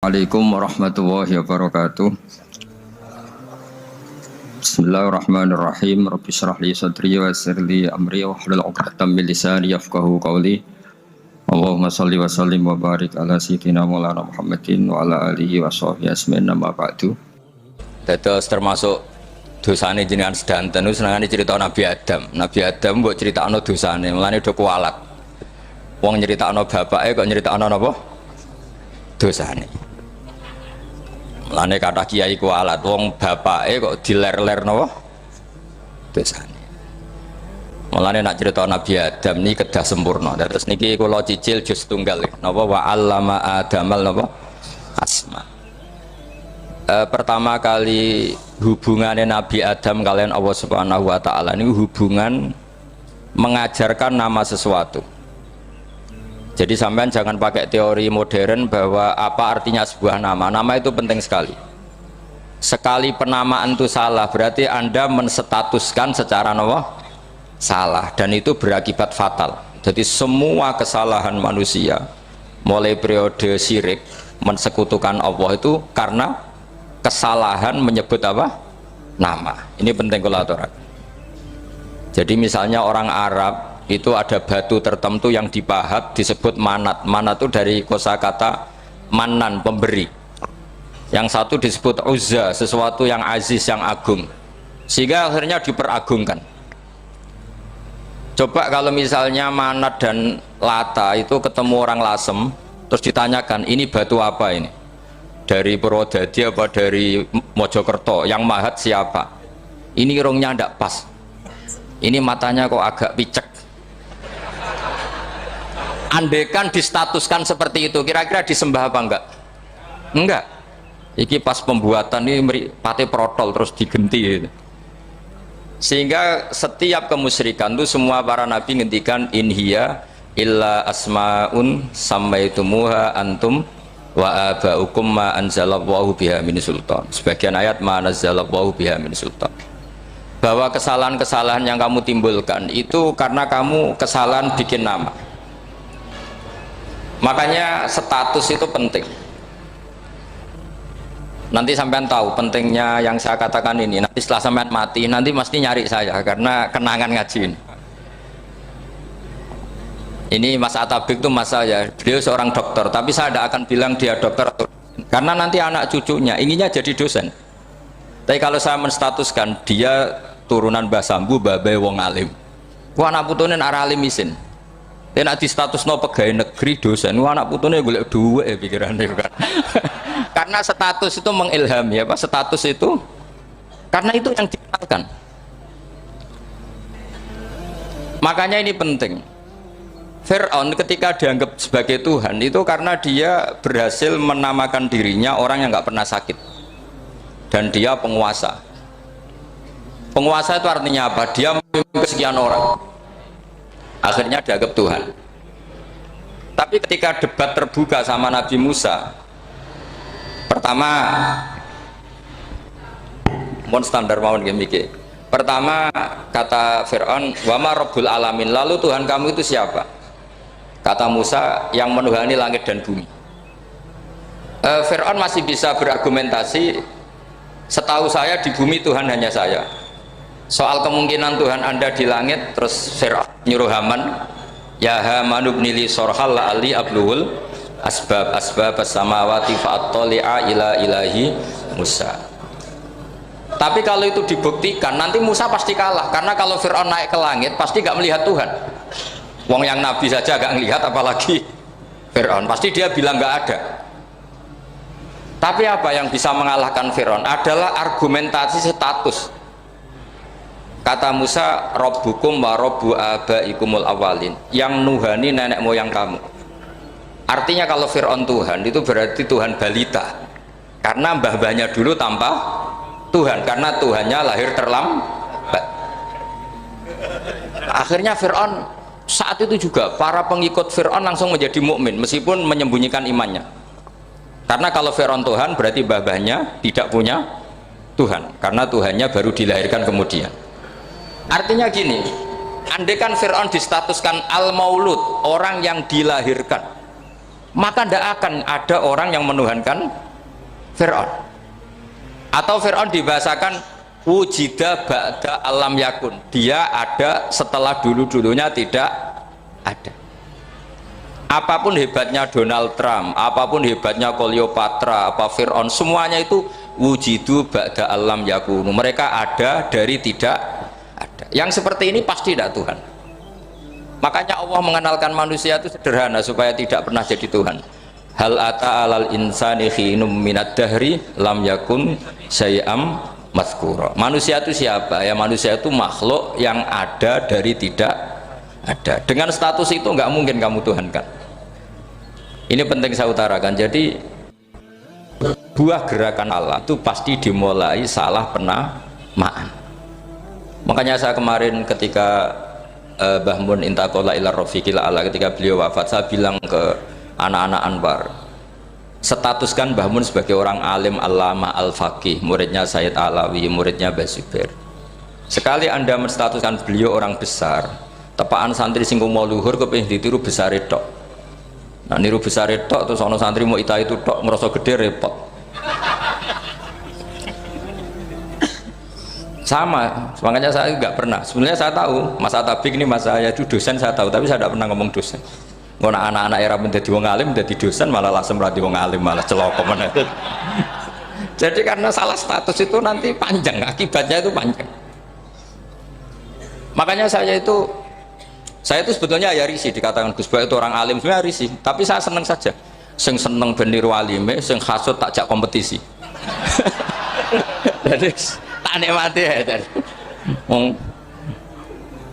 Assalamualaikum warahmatullahi wabarakatuh. Bismillahirrahmanirrahim. Rabbi shrah li sadri wa yassir li amri wahlul 'uqdatam min lisani yafqahu qawli. Allahumma shalli wa sallim wa barik ala sayyidina Maulana Muhammadin wa ala alihi wa sahbihi asmin nama ba'du. Dados termasuk dosane jenengan sedanten niku senengane cerita Nabi Adam. Nabi Adam mbok critakno dosane, mulane do kualat. Wong nyeritakno bapake kok nyeritakno napa? Dosane. Mulane kata kiai kualat, wong bapake kok diler-ler napa? Dosane. Mulane nak cerita Nabi Adam niki kedah sempurna. Terus niki kula cicil juz tunggal napa wa 'allama Adamal napa? Asma. Pertama kali hubungannya Nabi Adam kalian Allah Subhanahu wa taala ini hubungan mengajarkan nama sesuatu. Jadi sampean jangan pakai teori modern bahwa apa artinya sebuah nama. Nama itu penting sekali. Sekali penamaan itu salah, berarti Anda menstatuskan secara apa? Salah, dan itu berakibat fatal. Jadi semua kesalahan manusia, mulai periode syirik, mensekutukan Allah itu karena kesalahan menyebut apa? Nama. Ini penting kalau aturan. Jadi misalnya orang Arab itu ada batu tertentu yang dipahat disebut manat. Manat itu dari kosakata manan, pemberi. Yang satu disebut uzza, sesuatu yang aziz, yang agung, sehingga akhirnya diperagungkan. Coba kalau misalnya manat dan lata itu ketemu orang Lasem, terus ditanyakan ini batu apa ini, dari Purwodadi apa dari Mojokerto, yang mahat siapa, ini irungnya tidak pas, ini matanya kok agak picek. Andekan distatuskan seperti itu, kira-kira disembah apa enggak? Enggak. Iki pas pembuatan ini pate protol terus digenti gitu. Sehingga setiap kemusyrikan itu semua para nabi ngendikan inhiya illa asmaun sammaitumuha antum wa abaukum ma anzalallahu biha min sultan. Sebagian ayat ma anzalallahu biha min sultan. Bahwa kesalahan-kesalahan yang kamu timbulkan itu karena kamu kesalahan bikin nama. Makanya status itu penting. Nanti sampean tahu pentingnya yang saya katakan ini. Nanti setelah sampean mati, nanti mesti nyari saya karena kenangan ngaji ini. Mas Atabik itu mas saya, beliau seorang dokter, tapi saya tidak akan bilang dia dokter karena nanti anak cucunya inginnya jadi dosen. Tapi kalau saya menstatuskan dia turunan Mbah Sambu, babe wong alim, wah anak putune arah alim isin. Dia di status no pegawai negeri dosen, wah anak putune golek duit pikirannya kan. Karena status itu mengilhami, apa status itu? Karena itu yang dikenalkan. Makanya ini penting. Fir'aun ketika dianggap sebagai Tuhan itu karena dia berhasil menamakan dirinya orang yang nggak pernah sakit, dan dia penguasa. Penguasa itu artinya apa? Dia memimpin sekian orang. Akhirnya dianggap Tuhan. Tapi ketika debat terbuka sama Nabi Musa, pertama mohon standar mawon gimike. Pertama kata Fir'aun, wama Rabbul Alamin, lalu Tuhan kamu itu siapa? Kata Musa, yang menuhani langit dan bumi. Fir'aun masih bisa berargumentasi, setahu saya di bumi Tuhan hanya saya. Soal kemungkinan Tuhan Anda di langit, terus Fir'aun nyuruh Haman, ya Haman ibnili sorhal la'ali abluhul asbab as-samawati fa'attali'a ila ilahi Musa. Tapi kalau itu dibuktikan, nanti Musa pasti kalah, karena kalau Fir'aun naik ke langit pasti gak melihat Tuhan. Wong yang Nabi saja gak ngelihat, apalagi Fir'aun, pasti dia bilang gak ada. Tapi apa yang bisa mengalahkan Fir'aun adalah argumentasi status. Kata Musa, Rabbukum wa Rabbu abaikumul awalin, yang nuhani nenek moyang kamu. Artinya kalau Fir'aun Tuhan itu berarti Tuhan balita, karena mbah-mbahnya dulu tanpa Tuhan, karena Tuhannya lahir terlambat. Akhirnya Fir'aun saat itu juga para pengikut Fir'aun langsung menjadi mukmin meskipun menyembunyikan imannya. Karena kalau Fir'aun Tuhan berarti mbah-mbahnya tidak punya Tuhan, karena Tuhannya baru dilahirkan kemudian. Artinya gini, andaikan Fir'aun distatuskan al-maulud, orang yang dilahirkan, maka tidak akan ada orang yang menuhankan Fir'aun. Atau Fir'aun dibahasakan wujida ba'da alam yakun, dia ada setelah dulu-dulunya tidak ada. Apapun hebatnya Donald Trump, apapun hebatnya Cleopatra, apa Fir'aun, semuanya itu wujidu ba'da alam yakunu, mereka ada dari tidak ada. Yang seperti ini pasti tidak Tuhan. Makanya Allah mengenalkan manusia itu sederhana supaya tidak pernah jadi Tuhan. Hal ata alal insani khinum minad dahri lam yakun syai'am mazkura. Manusia itu siapa? Ya manusia itu makhluk yang ada dari tidak ada. Dengan status itu nggak mungkin kamu tuhankan. Ini penting saya utarakan. Jadi buah gerakan Allah itu pasti dimulai salah penamaan. Makanya saya kemarin ketika Mbah Mun intaqala ila rafiqil a'la, ketika beliau wafat, saya bilang ke anak-anak Anwar, statuskan Mbah Mun sebagai orang alim, alama, al-faqih, muridnya Sayyid Alawi, muridnya Mbah Zubair. Sekali Anda menstatuskan beliau orang besar, tepaan santri singgung mau luhur kepingin ditiru besar tok. Nah niru besar tok terus ono santri mau itu tok ngerasa gede repot. Sama, makanya saya nggak pernah. Sebenarnya saya tahu Mas Atabik ini Mas saya itu dosen, saya tahu, tapi saya tidak pernah ngomong dosen. Ngono anak-anak era menjadi wong alim, menjadi dosen malah langsung berarti wong alim, malah celoko mana. Jadi karena salah status itu nanti panjang, akibatnya itu panjang. Makanya saya itu sebetulnya ya risih dikatakan Gus Bak itu orang alim, sebenarnya risih, tapi saya seneng saja. Sing seneng beniru alime, sing hasut tak jak kompetisi. Jadi tak nikmati ya.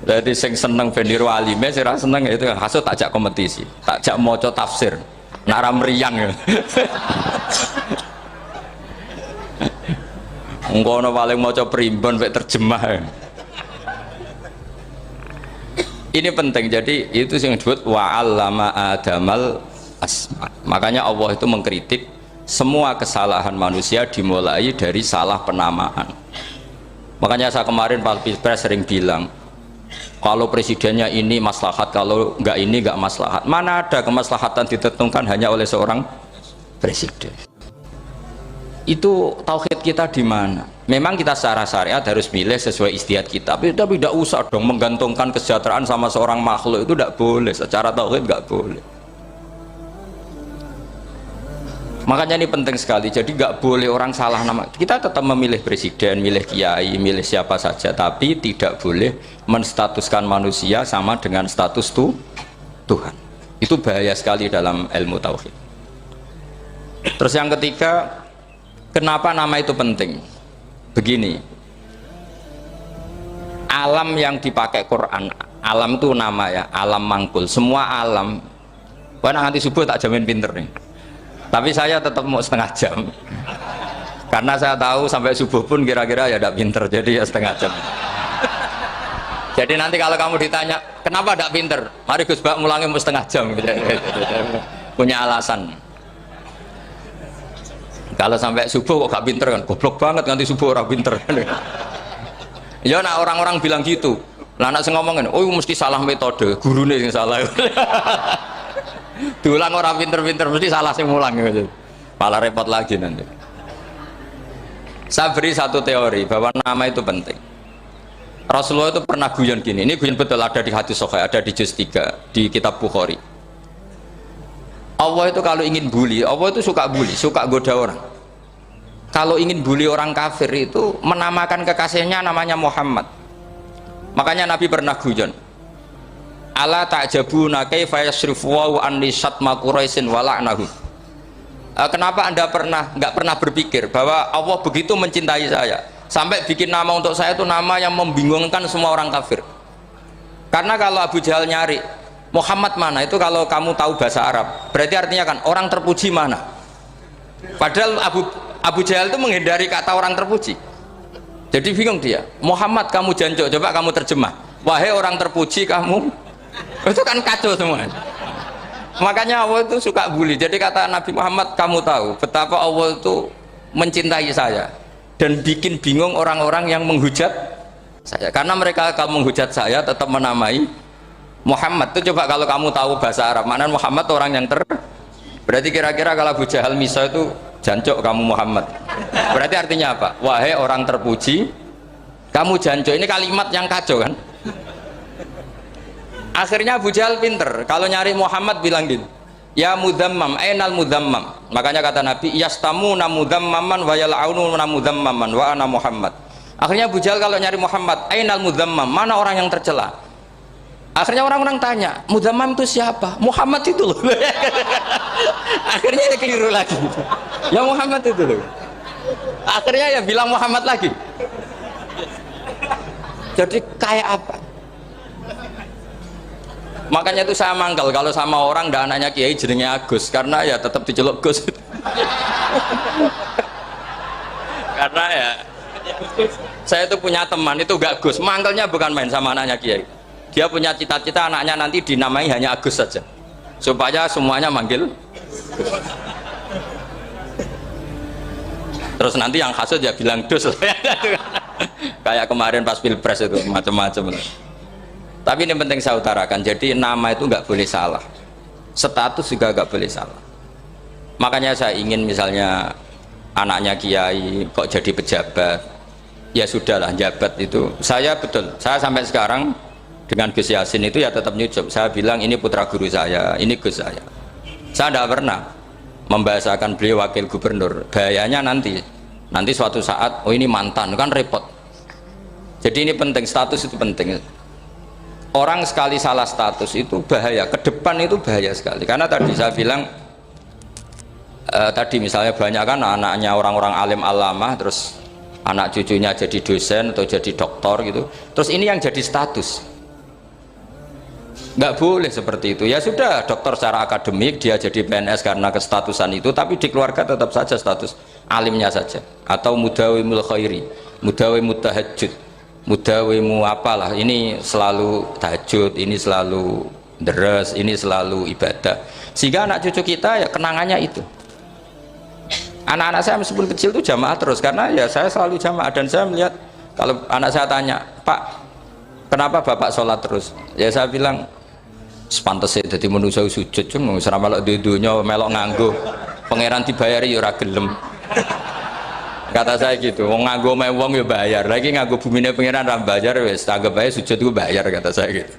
Jadi sing seneng beniru alime, sing ra seneng itu hasut tak jak kompetisi, tak jak maca tafsir, nak ra mriyang ya. Engkono paling maca primbon mek terjemah. Ini penting, jadi itu yang disebut wa'allama adamal asma. Makanya Allah itu mengkritik semua kesalahan manusia dimulai dari salah penamaan. Makanya saya kemarin Pak Pilpres sering bilang, kalau presidennya ini maslahat, kalau enggak ini enggak maslahat. Mana ada kemaslahatan ditentukan hanya oleh seorang presiden? Itu tauhid kita di mana? Memang kita secara syariat harus milih sesuai ijtihad kita, tapi tidak usah dong menggantungkan kesejahteraan sama seorang makhluk, itu tidak boleh. Secara tauhid nggak boleh. Makanya ini penting sekali. Jadi nggak boleh orang salah nama. Kita tetap memilih presiden, milih kiai, milih siapa saja, tapi tidak boleh menstatuskan manusia sama dengan status Tuhan. Itu bahaya sekali dalam ilmu tauhid. Terus yang ketiga, kenapa nama itu penting? Begini, alam yang dipakai Quran, alam itu nama ya, alam mangkul, semua alam. Wah nanti subuh tak jamin pinter nih, tapi saya tetap mau setengah jam, karena saya tahu sampai subuh pun kira-kira ya tidak pinter, jadi ya setengah jam. Jadi nanti kalau kamu ditanya, kenapa tidak pinter? Mari Gus Bak mulangi mau setengah jam, punya alasan. Kalau sampai subuh kok gak pinter kan, goblok banget nanti subuh orang pinter. Ya nak orang-orang bilang gitu. Lah anak sing ngomongin, oh mesti salah metode, gurune yang salah. Diulang orang pinter-pinter mesti salah sing mulang gitu. Malah repot lagi nanti. Saya beri satu teori bahwa nama itu penting. Rasulullah itu pernah guyon gini, ini guyon betul, ada di hadis sahih, ada di juz 3 di kitab Bukhari. Allah itu kalau ingin bully, Allah itu suka bully, suka goda orang. Kalau ingin bully orang kafir itu menamakan kekasihnya namanya Muhammad. Makanya Nabi pernah guyon, ala ta'jabuna kaifa yasrifu wa anni syatma quraisyin wa la'nahu. Kenapa Anda nggak pernah berpikir bahwa Allah begitu mencintai saya sampai bikin nama untuk saya itu nama yang membingungkan semua orang kafir? Karena kalau Abu Jahal nyari Muhammad mana, itu kalau kamu tahu bahasa Arab berarti artinya kan orang terpuji mana. Padahal Abu Jahal itu menghindari kata orang terpuji, jadi bingung dia. Muhammad kamu jancuk, coba kamu terjemah, wahai orang terpuji kamu, itu kan kacau semua. Makanya Allah itu suka bully. Jadi kata Nabi Muhammad, kamu tahu betapa Allah itu mencintai saya dan bikin bingung orang-orang yang menghujat saya, karena mereka kalau menghujat saya tetap menamai Muhammad. Itu coba kalau kamu tahu bahasa Arab, mana Muhammad orang yang Berarti kira-kira kalau Abu Jahal miso itu jancuk kamu Muhammad. Berarti artinya apa? Wahai orang terpuji, kamu jancuk. Ini kalimat yang kacau kan? Akhirnya Abu Jahal pinter. Kalau nyari Muhammad bilang gini, ya mudzammam, ainal mudzammam. Makanya kata Nabi, yastamuna mudzammaman wa yal'aununa mudzammaman wa ana Muhammad. Akhirnya Abu Jahal kalau nyari Muhammad, ainal mudzammam, mana orang yang tercela? Akhirnya orang-orang tanya, mudzammam itu siapa? Muhammad itu loh. Akhirnya dia keliru lagi. Ya Muhammad itu loh. Akhirnya ya bilang Muhammad lagi. Jadi kayak apa? Makanya itu saya mangkal kalau sama orang dan anaknya Kiai jenenge Agus, karena ya tetap diceluk Gus. Karena ya saya itu punya teman itu gak Gus, mangkalnya bukan main sama anaknya Kiai. Dia punya cita-cita anaknya nanti dinamai hanya Agus saja, supaya semuanya manggil Gus. Terus nanti yang hasut ya bilang Dus. Kayak kemarin pas pilpres itu macam-macam. Tapi ini penting saya utarakan, jadi nama itu nggak boleh salah, status juga nggak boleh salah. Makanya saya ingin misalnya anaknya Kiai kok jadi pejabat, ya sudahlah, jabat itu. Saya betul, saya sampai sekarang dengan Gus Yasin itu ya tetap nyucup. Saya bilang ini putra guru saya, ini Gus saya. Saya tidak pernah membahasakan beliau wakil gubernur. Bahayanya nanti suatu saat, oh ini mantan, kan repot. Jadi ini penting, status itu penting. Orang sekali salah status itu bahaya, ke depan itu bahaya sekali. Karena tadi saya bilang, tadi misalnya banyak kan anaknya orang-orang alim alamah, terus anak cucunya jadi dosen atau jadi doktor gitu. Terus ini yang jadi status. Nggak boleh seperti itu. Ya sudah, dokter secara akademik dia jadi PNS karena kestatusan itu, tapi di keluarga tetap saja status alimnya saja. Atau mudawimul khairi, mudawimut tahajud, mudawimu apalah, ini selalu tahajud, ini selalu deres, ini selalu ibadah. Sehingga anak cucu kita ya kenangannya itu. Anak-anak saya meskipun kecil itu jamaah terus, karena ya saya selalu jamaah. Dan saya melihat kalau anak saya tanya, Pak, kenapa bapak sholat terus? Ya saya bilang, sepantasnya jadi manusia sujud, cuma selama melok dudunya melok nganggo pangeran dibayari ya ora gelem. Kata saya gitu, wong nganggo mewong ya bayar, lagi nganggo bumine pangeran ra bayar wis anggap ae sujud itu bayar, kata saya gitu.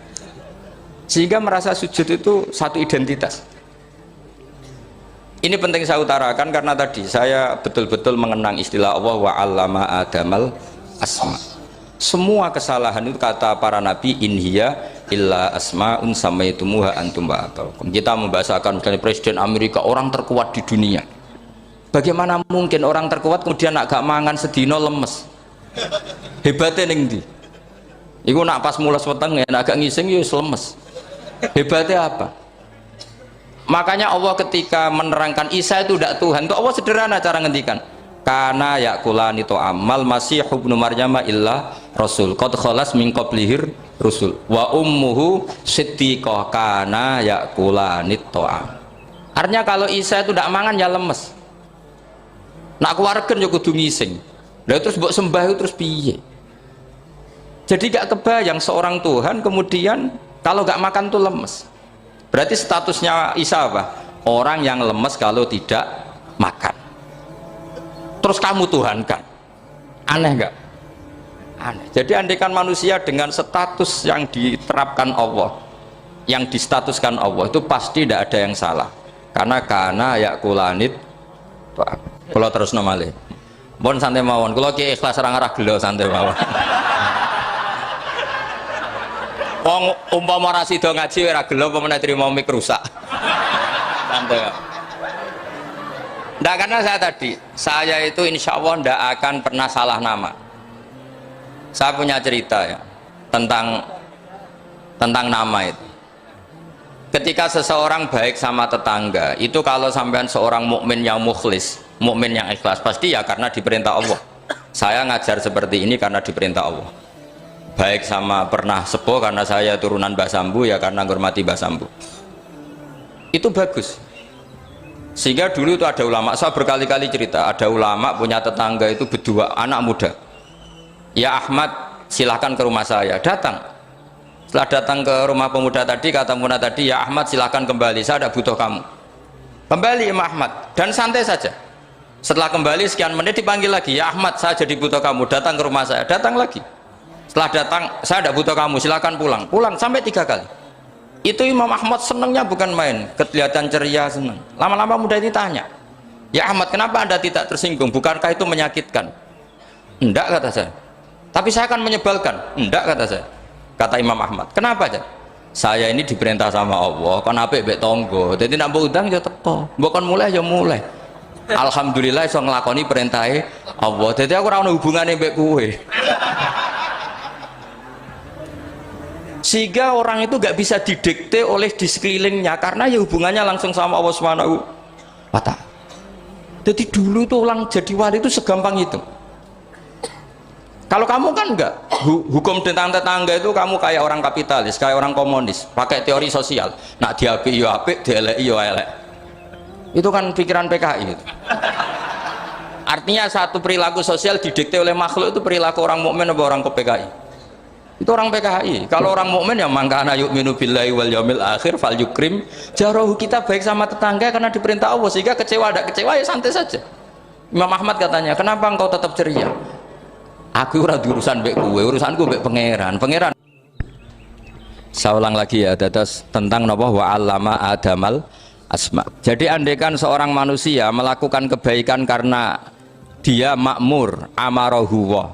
Sehingga merasa sujud itu satu identitas. Ini penting saya utarakan karena tadi saya betul-betul mengenang istilah Allah wa 'allama adamal asma. Semua kesalahan itu kata para nabi, inhiya illa asma'un samaitumuha antum wa abaukum. Kita membahasakan misalnya presiden Amerika, orang terkuat di dunia. Bagaimana mungkin orang terkuat kemudian agak mangan sedino lemes? Hebatnya ning ndi? Iku nak pas mules weteng ya agak ngising ya lemes. Hebatnya apa? Makanya Allah ketika menerangkan Isa itu tidak Tuhan, itu Allah sederhana cara ngendikan. Kana yakulani to'amal masih ibnu Maryam illa rasul qad khalas min qablihir rusul wa ummuhu siddiqah kana yakulani to'am. Artinya kalau Isa itu tidak mangan ya lemes, nak keluarkan ya kudu ngising. Lah terus mbok sembah itu terus piye? Jadi gak kebayang seorang Tuhan kemudian kalau gak makan tuh lemes. Berarti statusnya Isa apa? Orang yang lemes kalau tidak makan. Terus kamu Tuhan kan? Aneh nggak? Aneh. Jadi andaikan manusia dengan status yang diterapkan Allah, yang distatuskan Allah, itu pasti tidak ada yang salah. Karena yakulanit. Kalau terus nomale. Mohon santai mawon. Kalau ki ikhlas orang arah gelo santai mawon. Wong umpama ora sida ngaji ora gelo apa meneh trimo mik rusak. Santai. Nah, karena saya itu insya Allah tidak akan pernah salah nama. Saya punya cerita ya tentang nama itu. Ketika seseorang baik sama tetangga, itu kalau sampean seorang mukmin yang mukhlis, mukmin yang ikhlas, pasti ya karena diperintah Allah. Saya ngajar seperti ini karena diperintah Allah. Baik sama pernah sepuh karena saya turunan Mbah Sambu, ya karena menghormati Mbah Sambu. Itu bagus. Sehingga dulu itu ada ulama, saya berkali-kali cerita, ada ulama punya tetangga itu berdua anak muda. Ya Ahmad, silahkan ke rumah saya. Datang. Setelah datang ke rumah pemuda tadi, kata pemuda tadi, ya Ahmad silahkan kembali, saya tidak butuh kamu. Kembali Imam Ahmad dan santai saja. Setelah kembali sekian menit dipanggil lagi, ya Ahmad, saya jadi butuh kamu, datang ke rumah saya. Datang lagi. Setelah datang, saya tidak butuh kamu, silakan pulang. Pulang sampai 3 kali. Itu Imam Ahmad senangnya bukan main, kelihatan ceria, senang. Lama-lama mudah ditanya, ya Ahmad, kenapa Anda tidak tersinggung? Bukankah itu menyakitkan? Enggak, kata saya. Tapi saya akan menyebalkan. Enggak, kata saya. Kata Imam Ahmad, kenapa aja? Saya ini diperintah sama Allah, kan apik mbek tangga. Dadi nek mbok udang ya teko. Mbok kon mulai ya mulai. Alhamdulillah iso nglakoni perintahe Allah. Dadi aku ora ono hubungane mbek kowe. Sehingga orang itu gak bisa didikte oleh di sekelilingnya karena ya hubungannya langsung sama Allah Subhanahu wa Ta'ala. Jadi dulu tuh orang jadi wali itu segampang itu. Kalau kamu kan enggak, hukum tentang tetangga itu kamu kayak orang kapitalis, kayak orang komunis, pakai teori sosial. Nak diapik yo apik, dieleki yo elek. Itu kan pikiran PKI itu. Artinya satu perilaku sosial didikte oleh makhluk itu perilaku orang mukmin atau orang ke PKI. Itu orang PKI. Kalau orang mukmin ya mangkana yu'minu billahi wal yaumil akhir fal yukrim jarahu. Kita baik sama tetangga karena diperintah Allah, sehingga kecewa tidak kecewa ya santai saja. Imam Ahmad katanya, kenapa engkau tetap ceria? Aku ora urusan mbek kowe, urusanku mbek pangeran. Pangeran. Saya ulang lagi ya, terus tentang napa wa 'allama adamal asma. Jadi andaikan seorang manusia melakukan kebaikan karena dia makmur, amarahu wa.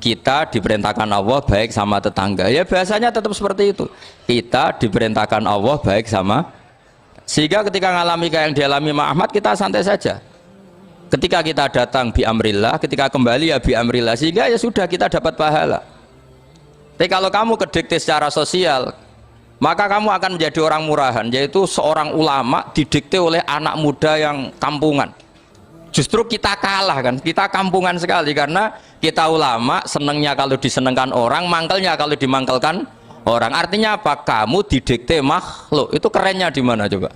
Kita diperintahkan Allah baik sama tetangga. Ya biasanya tetap seperti itu. Kita diperintahkan Allah baik sama, sehingga ketika ngalami kayak yang dialami Imam Ahmad, kita santai saja. Ketika kita datang bi amrillah, ketika kembali ya bi amrillah, sehingga ya sudah kita dapat pahala. Tapi kalau kamu kedikte secara sosial, maka kamu akan menjadi orang murahan, yaitu seorang ulama didikte oleh anak muda yang kampungan. Justru kita kalah kan, kita kampungan sekali karena kita ulama senengnya kalau disenengkan orang, mangkelnya kalau dimangkelkan orang. Artinya apa? Kamu didikte makhluk. Itu kerennya di mana coba?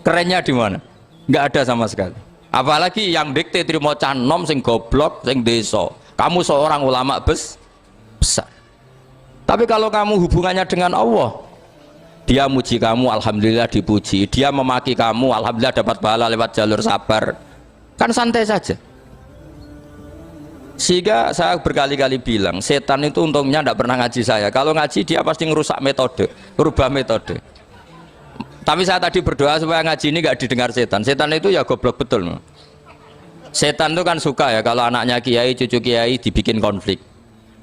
Kerennya di mana? Nggak ada sama sekali. Apalagi yang dikte trimo canom sing goblok sing desa. Kamu seorang ulama besar. Tapi kalau kamu hubungannya dengan Allah, dia muji kamu, alhamdulillah dipuji. Dia memaki kamu, alhamdulillah dapat pahala lewat jalur sabar. Kan santai saja. Sehingga saya berkali-kali bilang, setan itu untungnya tidak pernah ngaji saya. Kalau ngaji dia pasti ngerusak metode, rubah metode. Tapi saya tadi berdoa supaya ngaji ini gak didengar setan. Setan itu ya goblok betul. Setan itu kan suka ya kalau anaknya kiai, cucu kiai dibikin konflik.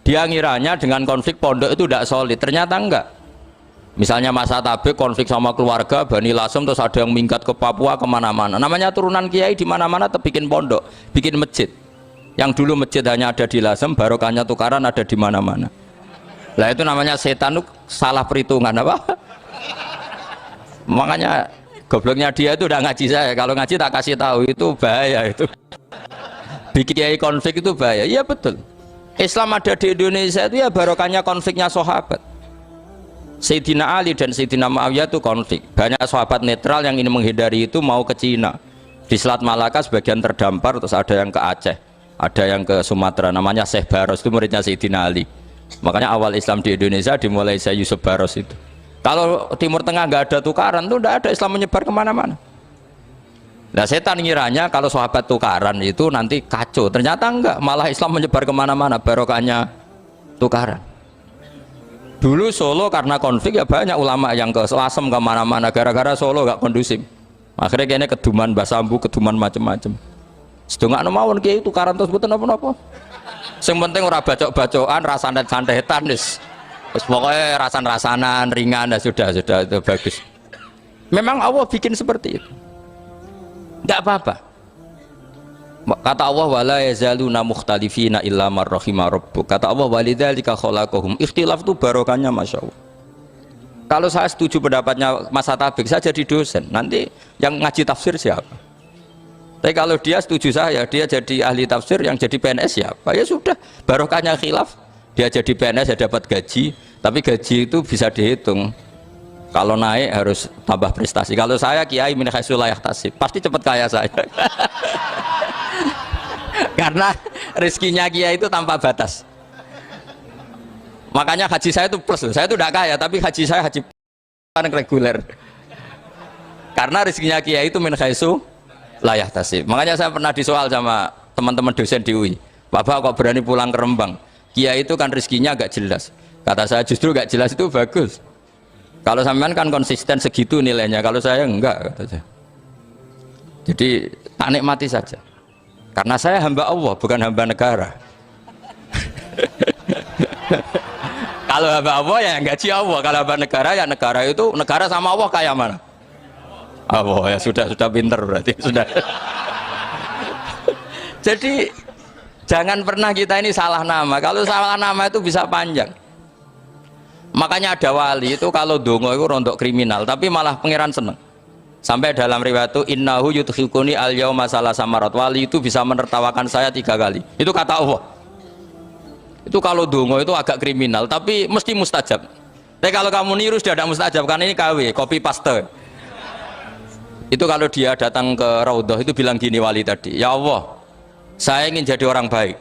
Dia ngiranya dengan konflik pondok itu tidak solid. Ternyata enggak. Misalnya masa tabik konflik sama keluarga Bani Lasem, terus ada yang minggat ke Papua kemana-mana. Namanya turunan kiai di mana-mana bikin pondok, bikin masjid. Yang dulu masjid hanya ada di Lasem, barokahnya tukaran ada di mana-mana. Lah itu namanya setan, itu salah perhitungan apa? Makanya gobloknya dia itu udah ngaji saya. Kalau ngaji tak kasih tahu, itu bahaya itu. Bikin kiai konflik itu bahaya. Iya betul. Islam ada di Indonesia itu ya barokahnya konfliknya sahabat. Sayyidina Ali dan Sayyidina Muawiyah itu konflik. Banyak sahabat netral yang ingin menghindari itu mau ke Cina. Di Selat Malaka sebagian terdampar, terus ada yang ke Aceh, ada yang ke Sumatera. Namanya Syekh Baros, itu muridnya Sayyidina Ali. Makanya awal Islam di Indonesia dimulai Syekh Yusuf Baros itu. Kalau Timur Tengah nggak ada tukaran, itu tidak ada, Islam menyebar kemana-mana. Nah setan ngiranya kalau sahabat tukaran itu nanti kacau. Ternyata enggak, malah Islam menyebar kemana-mana, barokahnya tukaran. Dulu Solo karena konflik ya banyak ulama yang ke Lasem kemana-mana gara-gara Solo gak kondusif. Akhirnya kayaknya keduman basambu, keduman macem-macem. Sedangkan mawon kiai tukaran terus bukan apa-apa. Yang penting ora bacok-bacokan, rasanan-santetan wis. Terus pokoknya rasan-rasanan ringan, dan sudah itu bagus. Memang Allah bikin seperti itu. Enggak apa-apa. Kata Allah wala yazaluna mukhtalifina illa man rahima rabbuk. Kata Allah walidzalika khalaqahum. Ikhtilaf itu barokahnya Masya Allah. Kalau saya setuju pendapatnya Mas Atabik, saya jadi dosen. Nanti yang ngaji tafsir siapa? Tapi kalau dia setuju saya, dia jadi ahli tafsir, yang jadi PNS siapa? Ya sudah, barokahnya khilaf. Dia jadi PNS ya dapat gaji, tapi gaji itu bisa dihitung. Kalau naik harus tambah prestasi. Kalau saya kiai min haitsu la yahtasib, pasti cepat kaya saya. Karena rezekinya kiai itu tanpa batas. Makanya haji saya itu plus. Saya itu tidak kaya, tapi haji saya haji reguler. Karena rezekinya kiai itu min khaisu la yahtasib. Makanya saya pernah disoal sama teman-teman dosen di UI, Bapak kok berani pulang ke Rembang? Kiai itu kan rezekinya agak jelas. Kata saya justru gak jelas itu bagus. Kalau sampean kan konsisten segitu nilainya, kalau saya enggak, kata saya. Jadi tak nikmati saja. Karena saya hamba Allah, bukan hamba negara. Kalau hamba Allah ya gaji Allah, kalau hamba negara ya negara itu negara sama Allah kayak mana? Allah ya sudah pinter berarti sudah. Jadi jangan pernah kita ini salah nama. Kalau salah nama itu bisa panjang. Makanya ada wali itu kalau dongo itu rontok kriminal, tapi malah pangeran seneng. Sampai dalam riwayat itu innahu yudhikuni al yauma salah samarat, wali itu bisa menertawakan saya 3 kali. Itu kata Allah. Itu kalau dongo itu agak kriminal, tapi mesti mustajab. Tapi kalau kamu niru sudah tidak mustajab karena ini KW, copy paste. Itu kalau dia datang ke Raudhah itu bilang gini wali tadi, ya Allah, saya ingin jadi orang baik.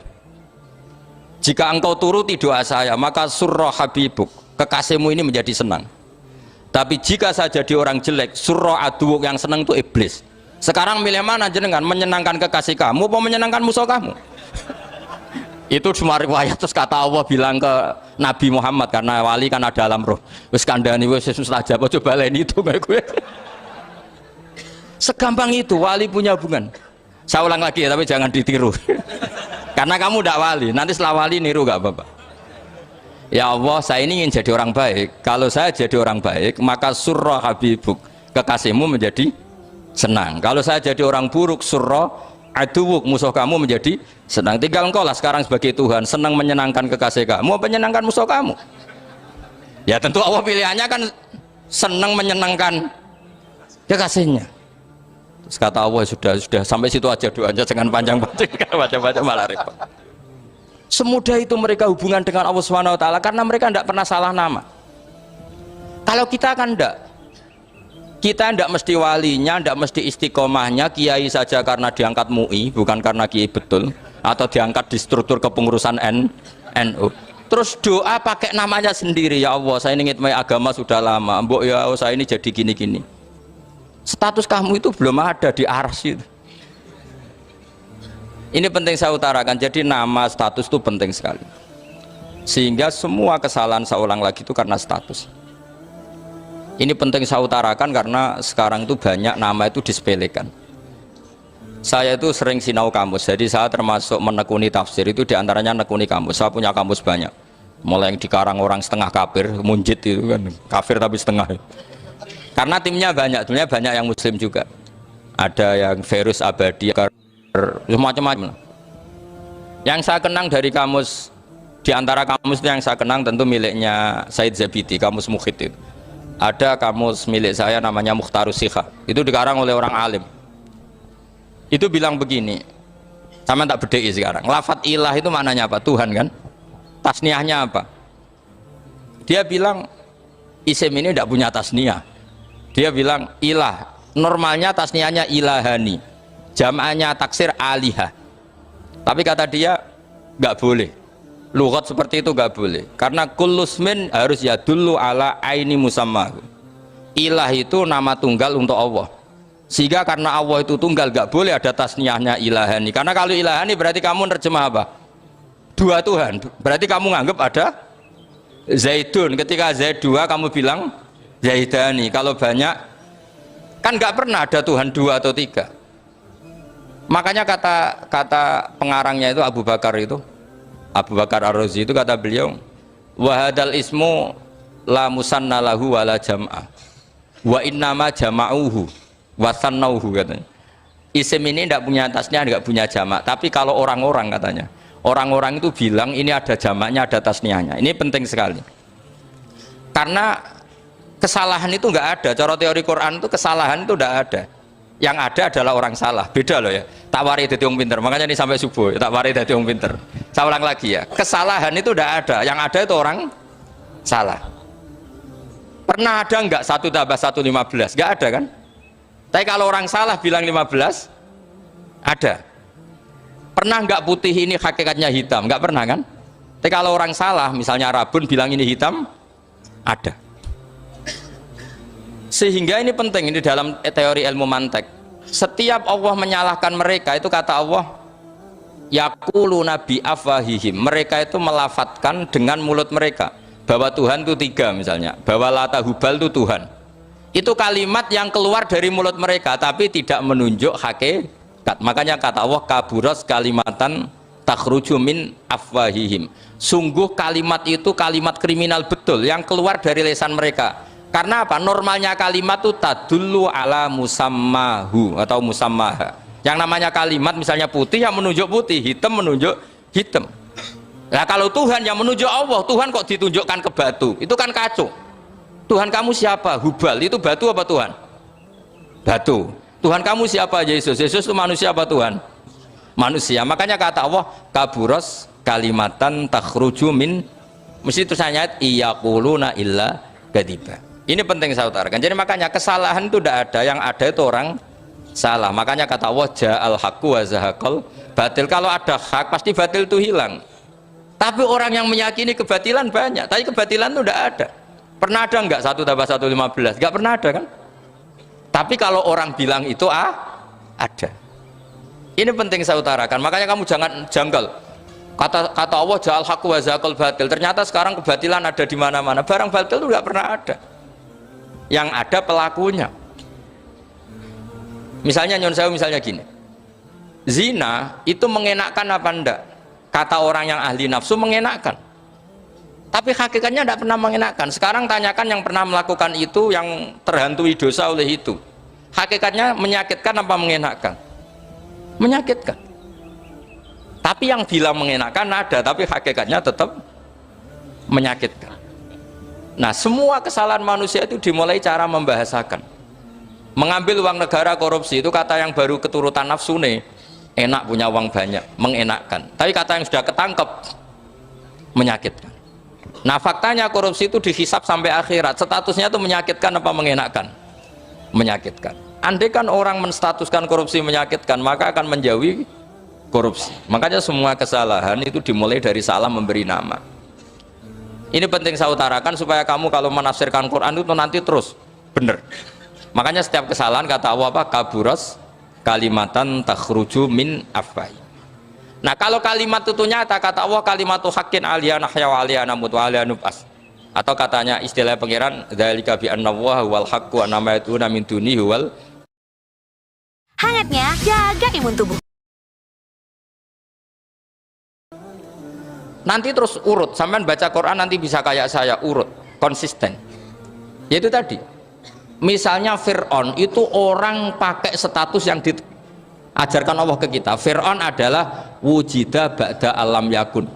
Jika engkau turuti doa saya, maka surra habibuk, kekasihmu ini menjadi senang. Tapi jika saya jadi orang jelek, surra aduwuk, yang senang itu iblis. Sekarang milih mana jenengan, menyenangkan kekasih kamu atau menyenangkan musuh kamu? Itu cuma riwayat. Terus kata Allah bilang ke Nabi Muhammad, karena wali kan ada alam roh, wis kandhani wis mustajab, coba lain itu kayak gue. Segampang itu wali punya hubungan. Saya ulang lagi ya, tapi jangan ditiru. Karena kamu tidak wali, nanti setelah wali niru gak apa-apa. Ya Allah, saya ini ingin jadi orang baik. Kalau saya jadi orang baik, maka surra habibuk, kekasihmu menjadi senang. Kalau saya jadi orang buruk, surra aduwuk, musuh kamu menjadi senang. Tinggal engkau lah sekarang sebagai Tuhan, senang menyenangkan kekasih kamu, menyenangkan musuh kamu. Ya tentu Allah pilihannya kan senang menyenangkan kekasihnya. Terus kata Allah sudah sampai situ aja doanya, jangan panjang-panjang, baca-baca malah repot. Semudah itu mereka hubungan dengan Allah Subhanahu wa taala karena mereka tidak pernah salah nama. Kalau kita kan tidak. Kita tidak mesti walinya, tidak mesti istiqomahnya, kiai saja karena diangkat MUI, bukan karena kiai betul, atau diangkat di struktur kepengurusan NU. Terus doa pakai namanya sendiri, ya Allah, saya ini ngitmai agama sudah lama, mbok ya saya ini jadi gini-gini. Status kamu itu belum ada di arsy itu. Ini penting saya utarakan, jadi nama status itu penting sekali. Sehingga semua kesalahan saya ulang lagi itu karena status. Ini penting saya utarakan karena sekarang itu banyak nama itu disepelekan. Saya itu sering sinau kamus, jadi saya termasuk menekuni tafsir itu diantaranya menekuni kamus. Saya punya kamus banyak, mulai yang dikarang orang setengah kafir, munjid itu kan, kafir tapi setengah. Karena timnya banyak, sebenarnya banyak yang muslim juga. Ada yang Verus Abadi, macam-macam. Yang saya kenang dari kamus, di antara kamus yang saya kenang tentu miliknya Said Zabidi, kamus Mukhid itu. Ada kamus milik saya namanya Mukhtarus Sikha, itu dikarang oleh orang alim. Itu bilang begini, sama tak bedai sekarang, lafadz ilah itu maknanya apa? Tuhan kan? Tasniahnya apa? Dia bilang isim ini tidak punya tasniah. Dia bilang ilah, normalnya tasniahnya ilahani, jam'ahnya taksir alihah. Tapi kata dia nggak boleh, lughat seperti itu nggak boleh, karena kullusmin harus yadullu ala aini musammahu. Ilah itu nama tunggal untuk Allah, sehingga karena Allah itu tunggal nggak boleh ada tasniahnya ilahani. Karena kalau ilahani berarti kamu nerjemah apa? Dua Tuhan, berarti kamu nganggap ada Zaidun, ketika Zaid dua kamu bilang Zaidani. Kalau banyak kan nggak pernah ada Tuhan dua atau tiga. Makanya kata pengarangnya itu Abu Bakar Ar-Razi itu kata beliau, wahadal ismu la musanna lahu wala jam'ah wa innama jama'uhu wa sannauhu, katanya. Isim ini tidak punya tasnya, tidak punya jamak. Tapi kalau orang-orang, katanya, orang-orang itu bilang ini ada jamaknya, ada tasniahnya. Ini penting sekali. Karena kesalahan itu nggak ada. Cara teori Quran itu kesalahan itu nggak ada. Yang ada adalah orang salah. Beda loh ya. Tak wari dadi wong pinter. Makanya ini sampai subuh. Tak wari dadi wong pinter. Saya ulang lagi ya. Kesalahan itu nggak ada. Yang ada itu orang salah. Pernah ada nggak 1 tambah 1 15? Nggak ada kan? Tapi kalau orang salah bilang 15, ada. Pernah nggak putih ini hakikatnya hitam? Nggak pernah kan? Tapi kalau orang salah, misalnya Rabun bilang ini hitam, ada. Sehingga ini penting ini dalam teori ilmu mantek. Setiap Allah menyalahkan mereka itu kata Allah yaquluna bi afwahihim. Mereka itu melafatkan dengan mulut mereka bahwa Tuhan itu tiga misalnya, bahwa Lata Hubal itu Tuhan. Itu kalimat yang keluar dari mulut mereka tapi tidak menunjuk hakikat. Makanya kata Allah kaburas kalimatan takhruju min afwahihim. Sungguh kalimat itu kalimat kriminal betul yang keluar dari lisan mereka. Karena apa? Normalnya kalimat itu tadullu ala musammahu atau musammaha. Yang namanya kalimat misalnya putih yang menunjuk putih, hitam menunjuk hitam. Nah kalau Tuhan yang menunjuk Allah, Tuhan kok ditunjukkan ke batu? Itu kan kacau. Tuhan kamu siapa? Hubal. Itu batu apa Tuhan? Batu. Tuhan kamu siapa? Yesus. Yesus itu manusia apa Tuhan? Manusia. Makanya kata Allah kaburos kalimatan takhruju min, mesti tulisannya ayat iyaquluna illa kadiba. Ini penting saya utarakan. Jadi makanya kesalahan itu tidak ada, yang ada itu orang salah. Makanya kata Allah ja'al haqqu wa zahaqal batil. Kalau ada hak pasti batil itu hilang. Tapi orang yang meyakini kebatilan banyak, tapi kebatilan itu tidak ada. Pernah ada enggak 1 tambah 1 15? Enggak pernah ada kan? Tapi kalau orang bilang itu ada. Ini penting saya utarakan. Makanya kamu jangan janggal. Kata Allah ja'al haqqu wa zahaqal batil. Ternyata sekarang kebatilan ada di mana-mana. Barang batil itu enggak pernah ada. Yang ada pelakunya. Misalnya nyon sewu misalnya gini. Zina itu mengenakkan apa enggak? Kata orang yang ahli nafsu mengenakkan. Tapi hakikatnya tidak pernah mengenakkan. Sekarang tanyakan yang pernah melakukan itu, yang terhantui dosa oleh itu. Hakikatnya menyakitkan apa mengenakkan? Menyakitkan. Tapi yang bilang mengenakkan ada, tapi hakikatnya tetap menyakitkan. Nah, semua kesalahan manusia itu dimulai cara membahasakan. Mengambil uang negara korupsi itu kata yang baru keturutan nafsu nih. Enak punya uang banyak, mengenakkan. Tapi kata yang sudah ketangkep menyakitkan. Nah faktanya korupsi itu dihisap sampai akhirat. Statusnya itu menyakitkan apa mengenakkan? Menyakitkan. Andai kan orang menstatuskan korupsi menyakitkan, maka akan menjauhi korupsi. Makanya semua kesalahan itu dimulai dari salah memberi nama. Ini penting saya utarakan supaya kamu kalau menafsirkan Quran itu nanti terus benar. Makanya setiap kesalahan kata Allah apa? Kaburas kalimatan takhruju min afwai. Nah kalau kalimat itu nyata kata Allah kalimatu haqqin aliyana hya wa aliyana mut wa aliyana nub'as. Atau katanya istilah pangeran dzalika bi anna wal haqqu wa ma yatuna min dunihi wal. Hangatnya jaga imun tubuh. Nanti terus urut, sampean baca Quran nanti bisa kayak saya, urut, konsisten. Yaitu tadi. Misalnya Fir'aun itu orang pakai status yang diajarkan Allah ke kita. Fir'aun adalah wujida ba'da alam yakun.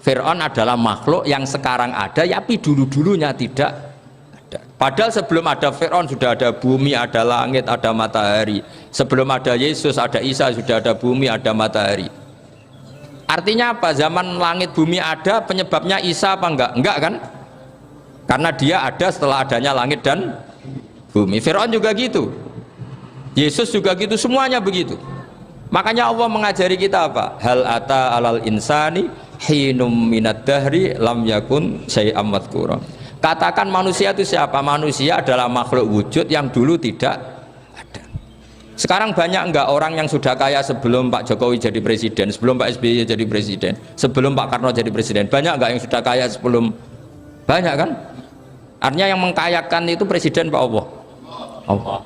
Fir'aun adalah makhluk yang sekarang ada tapi dulu-dulunya tidak ada. Padahal sebelum ada Fir'aun sudah ada bumi, ada langit, ada matahari. Sebelum ada Yesus, ada Isa, sudah ada bumi, ada matahari. Artinya apa? Zaman langit bumi ada, penyebabnya Isa apa enggak? Enggak kan? Karena dia ada setelah adanya langit dan bumi. Fir'aun juga gitu, Yesus juga gitu, semuanya begitu. Makanya Allah mengajari kita apa? Hal ata alal insani hinum minad dahri lam yakun syai'am madhkura. Katakan manusia itu siapa? Manusia adalah makhluk wujud yang dulu tidak ada. Sekarang banyak enggak orang yang sudah kaya sebelum Pak Jokowi jadi presiden, sebelum Pak SBY jadi presiden, sebelum Pak Karno jadi presiden? Banyak enggak yang sudah kaya sebelum? Banyak kan? Artinya yang mengkayakan itu presiden Pak Allah. Allah.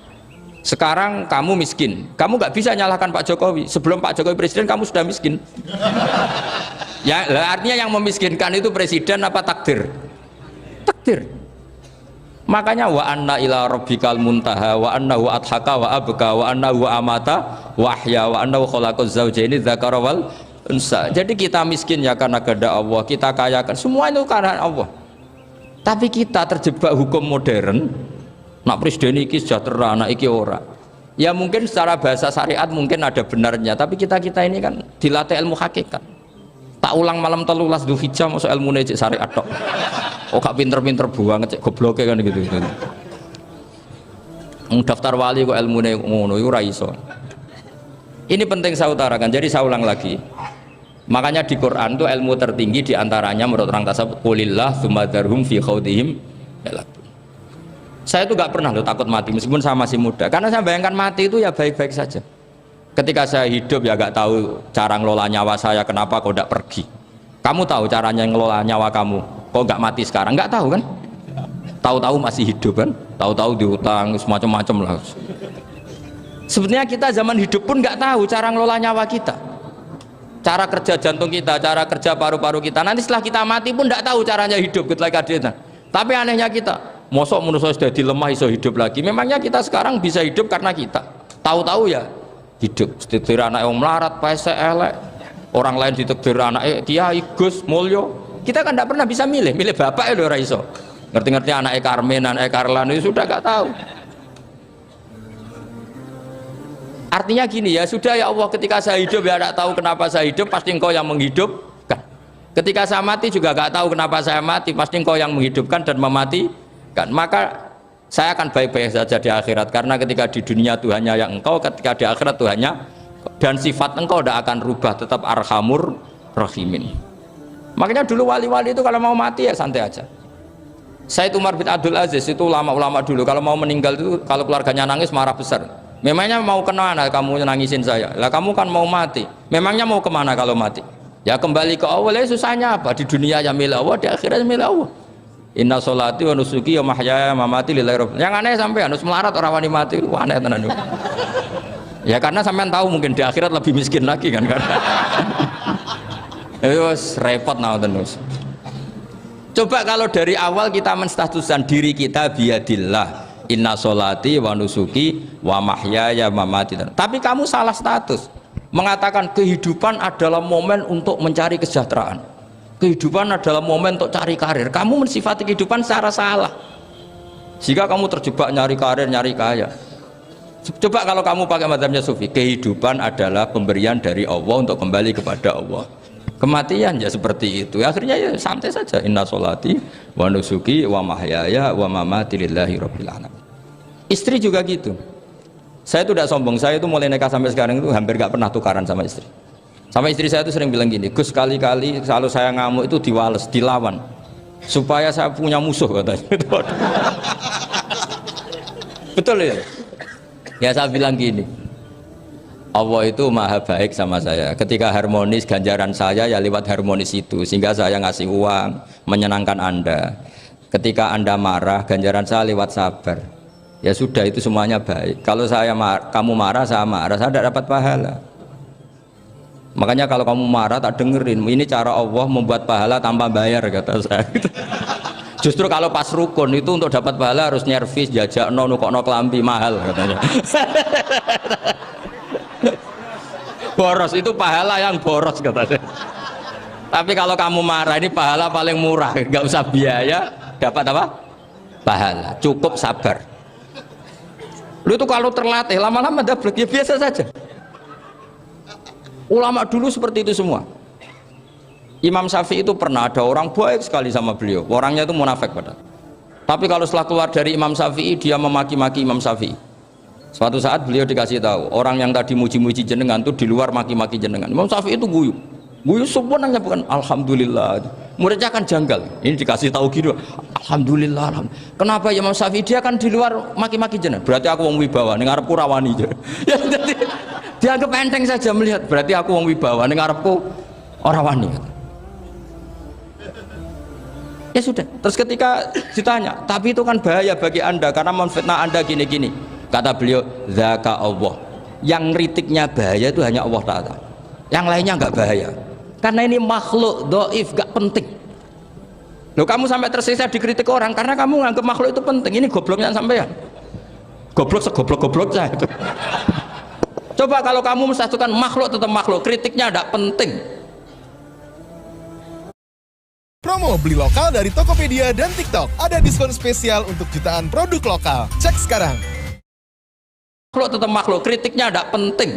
Sekarang kamu miskin, kamu nggak bisa nyalahkan Pak Jokowi. Sebelum Pak Jokowi presiden kamu sudah miskin. Ya, artinya yang memiskinkan itu presiden apa takdir? Takdir. Makanya wa anna ila rabbikal muntaha wa annahu adhaka wa abka wa annahu amata wa ahya wa annahu khalaqaz zawjaini dzakara wal unsa. Jadi kita miskin ya karena kehendak Allah, kita kaya kan semua itu karena Allah. Tapi kita terjebak hukum modern. Nak presiden iki sejahtera, nak iki ora. Ya mungkin secara bahasa syariat mungkin ada benarnya, tapi kita ini kan dilatih ilmu hakikat. Tak ulang malam 13 Dzulhijjah masuk ilmu cek syariat tok. Oh gak pinter-pinter banget cek gobloke kan gitu. Daftar wali kok ilmune ngono iku ora iso. Ini penting saya utarakan. Jadi saya ulang lagi. Makanya di Quran itu ilmu tertinggi diantaranya menurut orang tasawuf qulillah tsumma dzarhum fi khaudihim yalabun. Saya itu nggak pernah loh takut mati meskipun saya masih muda, karena saya bayangkan mati itu ya baik-baik saja. Ketika saya hidup ya nggak tahu cara ngelola nyawa saya, kenapa kok nggak pergi. Kamu tahu caranya ngelola nyawa kamu, kok nggak mati sekarang? Nggak tahu kan? Tahu-tahu masih hidup kan? Tahu-tahu diutang semacam-macam lah. Sebenarnya kita zaman hidup pun nggak tahu cara ngelola nyawa kita, cara kerja jantung kita, cara kerja paru-paru kita. Nanti setelah kita mati pun nggak tahu caranya hidup ketika kita. Tapi anehnya kita, mosok manusia sudah dilemah iso hidup lagi. Memangnya kita sekarang bisa hidup karena kita tahu-tahu ya hidup. Ditakdir anak yang melarat, paese elek, orang lain ditakdir anak Kiai Gus Mulyo. Kita kan tidak pernah bisa milih bapak ya ora iso. Ngerti-ngerti anak Karmen, anak Karlan itu sudah nggak tahu. Artinya gini ya, sudah ya Allah, ketika saya hidup ya tidak tahu kenapa saya hidup, pasti engkau yang menghidupkan. Ketika saya mati juga nggak tahu kenapa saya mati, pasti engkau yang menghidupkan dan mematikan. Maka saya akan baik-baik saja di akhirat, karena ketika di dunia Tuhannya yang engkau, ketika di akhirat Tuhannya, dan sifat engkau tidak akan rubah, tetap arhamur rahimin. Makanya dulu wali-wali itu kalau mau mati ya santai aja. Said Umar bin Abdul Aziz itu ulama-ulama dulu kalau mau meninggal itu, kalau keluarganya nangis marah besar. Memangnya mau kemana kamu nangisin saya? Lah kamu kan mau mati. Memangnya mau kemana kalau mati? Ya kembali ke Allah. Ya susahnya apa? Di dunia ya milik Allah, di akhirat milik Allah. Inna sholati wa nusuki wa mahyaya wa mamati lillahi rabbil. Yang aneh sampai harus melarat orang wani mati, aneh tenan. Ya karena sampean tahu mungkin di akhirat lebih miskin lagi kan karena. Wes repot terus. Coba kalau dari awal kita menstatuskan diri kita biadillah. Inna sholati wa nusuki wa mahyaya wa mamati. Tapi kamu salah status. Mengatakan kehidupan adalah momen untuk mencari kesejahteraan. Kehidupan adalah momen untuk cari karir. Kamu mensifati kehidupan secara salah. Jika kamu terjebak nyari karir, nyari kaya. Coba kalau kamu pakai mazhabnya Sufi, kehidupan adalah pemberian dari Allah untuk kembali kepada Allah. Kematian ya seperti itu. Akhirnya ya santai saja. Inna sholati wa nusuki wa mahyaya wa mamati lillahi rabbil alamin. Istri juga gitu. Saya itu tidak sombong. Saya itu mulai nikah sampai sekarang itu hampir gak pernah tukaran sama istri. Sama istri saya itu sering bilang gini, Gus, kali-kali kalau saya ngamuk itu diwales, dilawan, supaya saya punya musuh katanya. Betul ya? Ya saya bilang gini, Allah itu maha baik sama saya. Ketika harmonis, ganjaran saya ya lewat harmonis itu, sehingga saya ngasih uang menyenangkan Anda. Ketika Anda marah, ganjaran saya lewat sabar. Ya sudah, itu semuanya baik. Kalau kamu marah, saya tidak dapat pahala. Makanya kalau kamu marah tak dengerin, ini cara Allah membuat pahala tanpa bayar, kata saya. Justru kalau pas rukun itu untuk dapat pahala harus nyervis, jajak nukokno kelambi mahal katanya. Boros itu pahala yang boros katanya. Tapi kalau kamu marah ini pahala paling murah, nggak usah biaya, dapat apa? Pahala, cukup sabar. Lu itu kalau terlatih lama-lama dapat ya biasa saja. Ulama dulu seperti itu semua. Imam Syafi'i itu pernah ada orang baik sekali sama beliau, orangnya itu munafik padahal. Tapi kalau setelah keluar dari Imam Syafi'i dia memaki-maki Imam Syafi'i. Suatu saat beliau dikasih tahu, orang yang tadi muji-muji jenengan itu di luar maki-maki jenengan. Imam Syafi'i itu guyu sebenarnya bukan alhamdulillah. Muridnya kan janggal. Ini dikasih tahu gitu, alhamdulillah, alhamdulillah. Kenapa ya Imam Syafi'i, dia kan di luar maki-maki jenengan? Berarti aku wong wibawa, ning ngarepku rawani aja. Ya jadi dianggap enteng saja melihat, berarti aku wong wibawa, ning ngarepku ora wani. Ya sudah. Terus ketika ditanya, tapi itu kan bahaya bagi Anda karena memfitnah Anda gini-gini. Kata beliau, zaka Allah. Yang ngeritiknya bahaya itu hanya Allah Ta'ala. Yang lainnya enggak bahaya. Karena ini makhluk dhaif, enggak penting. Loh, kamu sampai tersisa dikritik orang karena kamu nganggap makhluk itu penting. Ini gobloknya sampean. Goblok segoblok-goblok saya itu. Coba kalau kamu mensatukan makhluk tetap makhluk, kritiknya enggak penting. Promo beli lokal dari Tokopedia dan TikTok. Ada diskon spesial untuk jutaan produk lokal. Cek sekarang. Makhluk tetap makhluk, kritiknya tidak penting.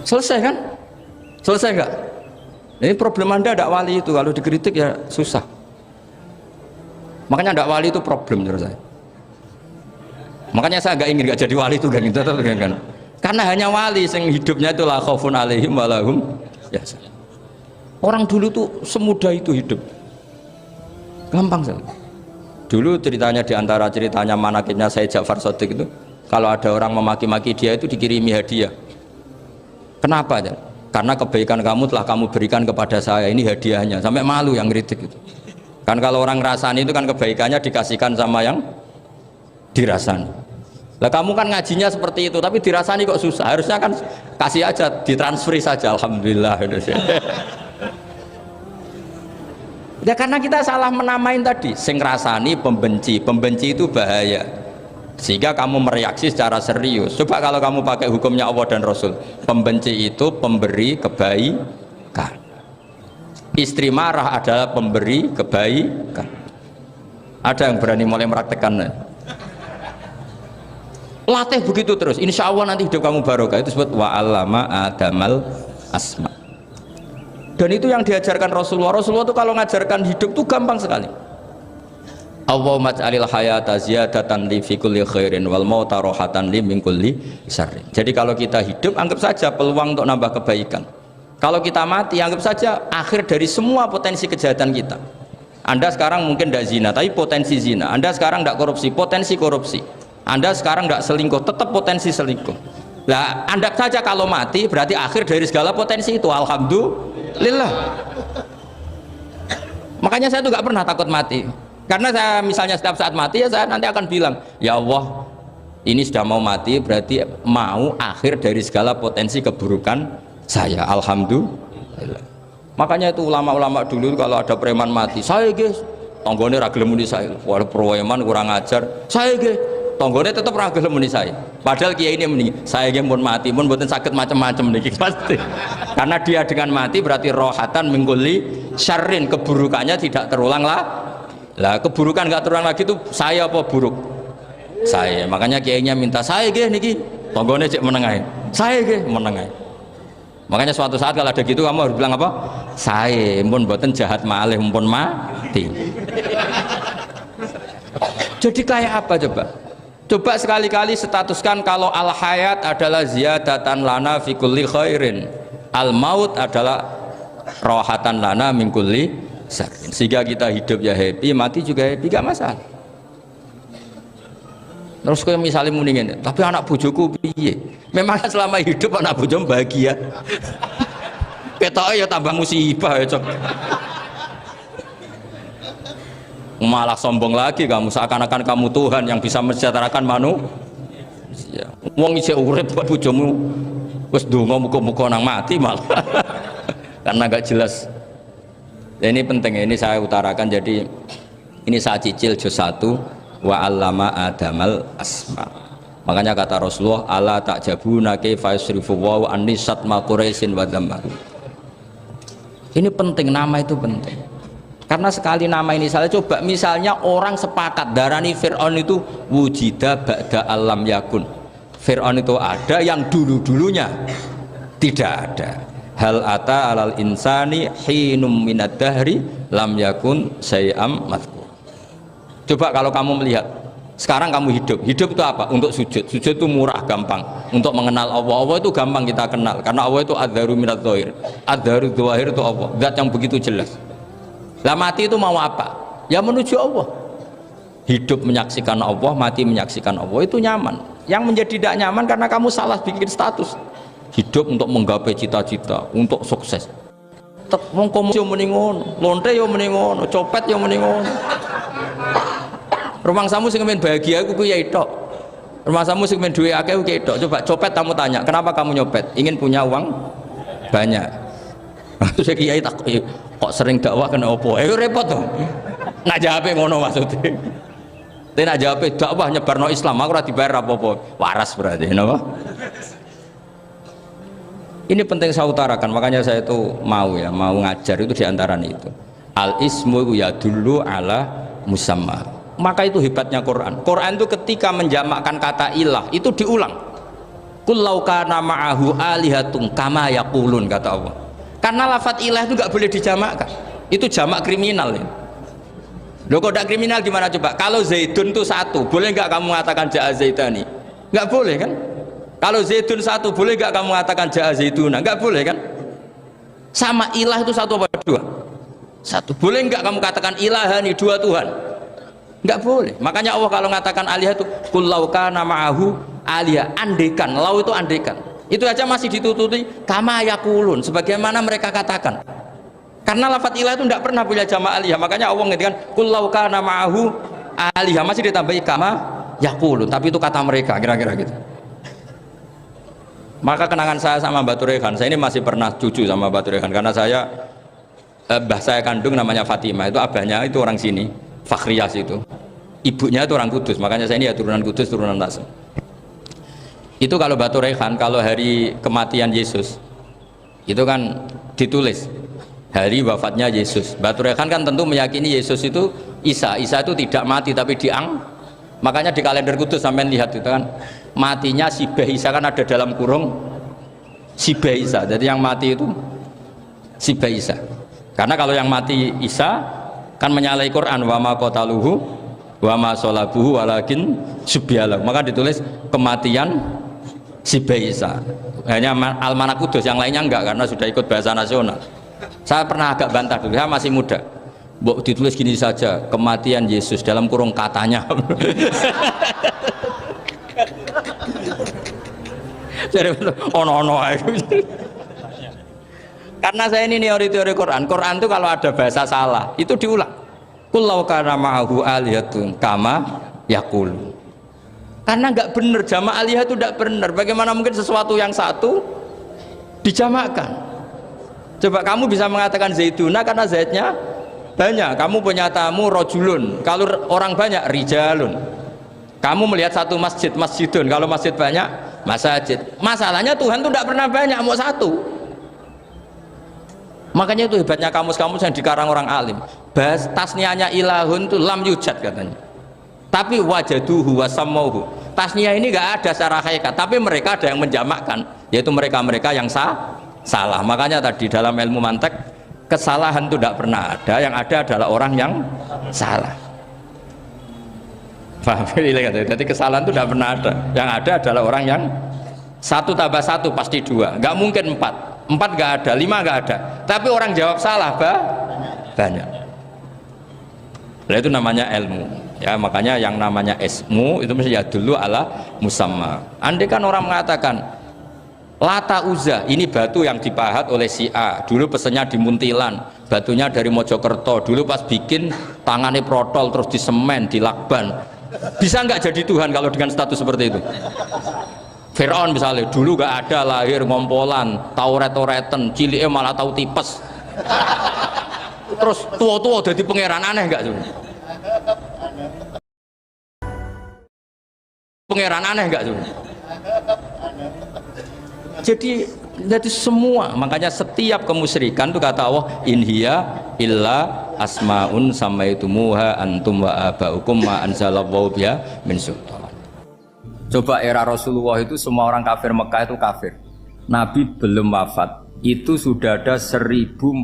Selesai kan? Selesai enggak? Ini problem Anda tidak wali itu, kalau dikritik ya susah. Makanya tidak wali itu problem menurut saya. Makanya saya nggak jadi wali itu kan, karena hanya wali yang hidupnya itu la khaufun alaihim wa lahum. Ya, orang dulu tuh semudah itu hidup. Gampang sekali. Dulu ceritanya di antara ceritanya manakibnya saya Ja'far Shadiq itu, kalau ada orang memaki-maki dia itu dikirimi hadiah. Kenapa? Karena kebaikan kamu telah kamu berikan kepada saya, ini hadiahnya. Sampai malu yang ngeritik itu. Kan kalau orang rasani itu kan kebaikannya dikasihkan sama yang dirasani. Lah kamu kan ngajinya seperti itu, tapi dirasani kok susah. Harusnya kan kasih aja, ditransferi saja. Alhamdulillah. Ya karena kita salah menamain tadi. Sing rasani pembenci, pembenci itu bahaya. Sehingga kamu mereaksi secara serius. Coba kalau kamu pakai hukumnya Allah dan Rasul, pembenci itu pemberi kebaikan. Istri marah adalah pemberi kebaikan. Ada yang berani mulai mempraktekannya? Latih begitu terus, insya Allah nanti hidup kamu barokah. Itu disebut wa'allama adamal asma. Dan itu yang diajarkan Rasulullah. Rasulullah itu kalau ngajarkan hidup itu gampang sekali. Allahumma ja'alil hayata ziyadatan li fi kulli khairin wal mauta rohatan li min kulli syarrin. Jadi kalau kita hidup anggap saja peluang untuk nambah kebaikan. Kalau kita mati anggap saja akhir dari semua potensi kejahatan kita. Anda sekarang mungkin tidak zina tapi potensi zina. Anda sekarang tidak korupsi, potensi korupsi. Anda sekarang tidak selingkuh, tetap potensi selingkuh. Nah, Anda saja kalau mati berarti akhir dari segala potensi itu. Alhamdulillah. Makanya saya tuh nggak pernah takut mati. Karena saya misalnya setiap saat mati ya saya nanti akan bilang, ya Allah, ini sudah mau mati berarti mau akhir dari segala potensi keburukan saya. Alhamdulillah. Makanya itu ulama-ulama dulu kalau ada preman mati, saya guys, tonggone ragil muni saya. Walau preman kurang ajar, saya guys. Tonggone tetap ragil muni saya. Padahal kiai ini muni, saya yang pun mati, pun buatan sakit macam-macam nih pasti. Karena dia dengan mati berarti rohatan mengguli syarrin, keburukannya tidak terulang lah. Lah keburukan nggak terulang lagi itu saya apa buruk? Saya. Makanya kiainya minta saya gih niki, tonggone cek menengai. Saya gih menengai. Makanya suatu saat kalau ada gitu kamu harus bilang apa? Saya pun buatan jahat malih pun mati. Jadi kayak apa coba? Coba sekali-kali statuskan kalau al-hayat adalah ziyadatan lana fi kulli khairin, al-maut adalah rohatan lana min kulli syarrin. Sehingga kita hidup ya happy, mati juga happy, gak masalah. Terus kayak misalnya mendingin, tapi anak bojoku piye? Memang selama hidup anak bojomu bahagia. Ketoknya ya tambah musibah ya cok. Malah sombong lagi kamu, seakan-akan kamu Tuhan yang bisa mensejahterakan manusia. Wong isih urip kok bojomu wis ndonga muga-muga nang mati malah. Karena gak jelas. Ini penting, ini saya utarakan. Jadi ini saya cicil juz 1 wa 'allama adamal asma. Makanya kata Rasulullah, ala ta'jabuna kaifa yusrifu wa annisat ma quraisin wa dhamma. Ini penting, nama itu penting. Karena sekali nama ini salah, coba misalnya orang sepakat darani Fir'aun itu wujida ba'da alam yakun. Fir'aun itu ada yang dulu-dulunya tidak ada. Hal ata alal insani hinum minad dahri lam yakun syai'am madhkur. Coba kalau kamu melihat sekarang kamu hidup itu apa? Untuk sujud. Sujud itu murah, gampang. Untuk mengenal Allah, Allah itu gampang kita kenal karena Allah itu adzaru minadz dzahir. Adzaru dzahir itu Allah, zat yang begitu jelas. Lah mati itu mau apa? Ya menuju Allah. Hidup menyaksikan Allah, mati menyaksikan Allah, itu nyaman. Yang menjadi tidak nyaman karena kamu salah bikin status. Hidup untuk menggapai cita-cita, untuk sukses. Wong komo yo muni ngono, lonte yo muni ngono, copet yo muni ngono. Rumangsamu sing men bahagia iku kuwi tok. Rumangsamu sing men duwe akeh kuwi tok. Coba copet kamu tanya, kenapa kamu nyopet? Ingin punya uang banyak. Terus kiai tak kok sering dakwah kena opo? Repot tuh. Nak jawabe ngono maksudnya. Tapi nak jawabe dakwah nyebarno Islam, aku ora dibayar apa-apa. Waras berarti, napa? Ini penting saya utarakan, makanya saya itu mau ngajar itu diantaranya itu. Al ismu ya dulu ala musamma. Maka itu hebatnya Quran. Quran itu ketika menjamakkan kata ilah itu diulang. Qul law kana ma'ahu alihatun kama yaqulun, kata Allah. Karena lafadz ilah itu nggak boleh dijamakkan, itu jamak kriminal ya. Loh kok tidak kriminal gimana coba? Kalau Zaidun itu satu, boleh nggak kamu mengatakan ja'a Zaidani? Nggak boleh kan? Kalau Zaidun satu, boleh nggak kamu mengatakan ja'a Zaiduna? Nggak boleh kan? Sama ilah itu satu apa dua? satu. Boleh enggak kamu katakan ilahani, dua Tuhan? Enggak boleh. Makanya Allah kalau mengatakan alihah itu qul law kana ma'ahu alihah, andekan. Lau itu andekan. Itu aja masih ditututi kama yaqulun, sebagaimana mereka katakan. Karena lafadz ilah itu enggak pernah punya jama' alihah. Makanya Allah ngendikan qul law kana ma'ahu alihah, masih ditambahi kama yaqulun, tapi itu kata mereka, kira-kira gitu. Maka kenangan saya sama Batu Rehan, saya ini masih pernah cucu sama Batu Rehan karena saya mbah saya kandung namanya Fatimah, itu abahnya itu orang sini, Fakhriyas itu, ibunya itu orang Kudus, makanya saya ini ya turunan Kudus, turunan Tasem. Itu kalau Batu Rehan, kalau hari kematian Yesus itu kan ditulis hari wafatnya Yesus. Batu Rehan kan tentu meyakini Yesus itu Isa itu tidak mati tapi makanya di kalender Kudus sampai lihat itu kan matinya Sibah Isa, kan ada dalam kurung Sibah Isa, jadi yang mati itu Sibah Isa. Karena kalau yang mati Isa kan menyalahi Quran, wa ma qataluhu wa ma salabuhu walakin subbihalah, maka ditulis kematian Sibah Isa. Hanya Almanak Kudus, yang lainnya enggak karena sudah ikut bahasa nasional. Saya pernah agak bantah dulu, saya masih muda, ditulis gini saja, kematian Yesus dalam kurung katanya. Jadi ono karena saya ini teori Quran itu kalau ada bahasa salah itu diulang. Qul law kana ma'ahu alihatun kama yaqul. Karena nggak benar, jama' alihah itu nggak benar. Bagaimana mungkin sesuatu yang satu dijamakkan? Coba kamu bisa mengatakan zaituna karena zaitnya banyak. Kamu punya tamu rojulun, kalau orang banyak rijalun. Kamu melihat satu masjid, masjidun, kalau masjid banyak masajid. Masalahnya Tuhan itu tidak pernah banyak, mau satu. Makanya itu hebatnya kamus-kamus yang dikarang orang alim. Bahas tasniahnya ilahun itu lam yujad katanya, tapi wajaduhu wasamauhu. Tasniah ini nggak ada secara hakikat, tapi mereka ada yang menjamakkan, yaitu mereka-mereka yang salah. Makanya tadi dalam ilmu mantek, kesalahan itu tidak pernah ada, yang ada adalah orang yang salah. Paham? Jadi kesalahan itu tidak pernah ada, yang ada adalah orang yang satu tambah satu pasti dua, nggak mungkin empat nggak ada, lima nggak ada, tapi orang jawab salah banyak. Nah, itu namanya ilmu ya. Makanya yang namanya ismu itu mesti ya dulu ala musamma. Andai kan orang mengatakan Lata Uzza ini batu yang dipahat oleh si A, dulu pesennya di Muntilan, batunya dari Mojokerto, dulu pas bikin tangannya protol terus disemen, dilakban. Bisa nggak jadi Tuhan kalau dengan status seperti itu? Fir'aun misalnya, dulu nggak ada, lahir ngompolan, tahu retoreten, ciliknya malah tahu tipes, terus tua-tua jadi pangeran, aneh nggak tuh? Pangeran aneh nggak tuh? Jadi semua, makanya setiap kemusyrikan itu kata Allah, in hiya illa asmaun samaitumuha antum wa abaukum ma anzalallahu biha min sultan. Coba era Rasulullah itu semua orang kafir Mekah itu kafir. Nabi belum wafat, itu sudah ada 114.000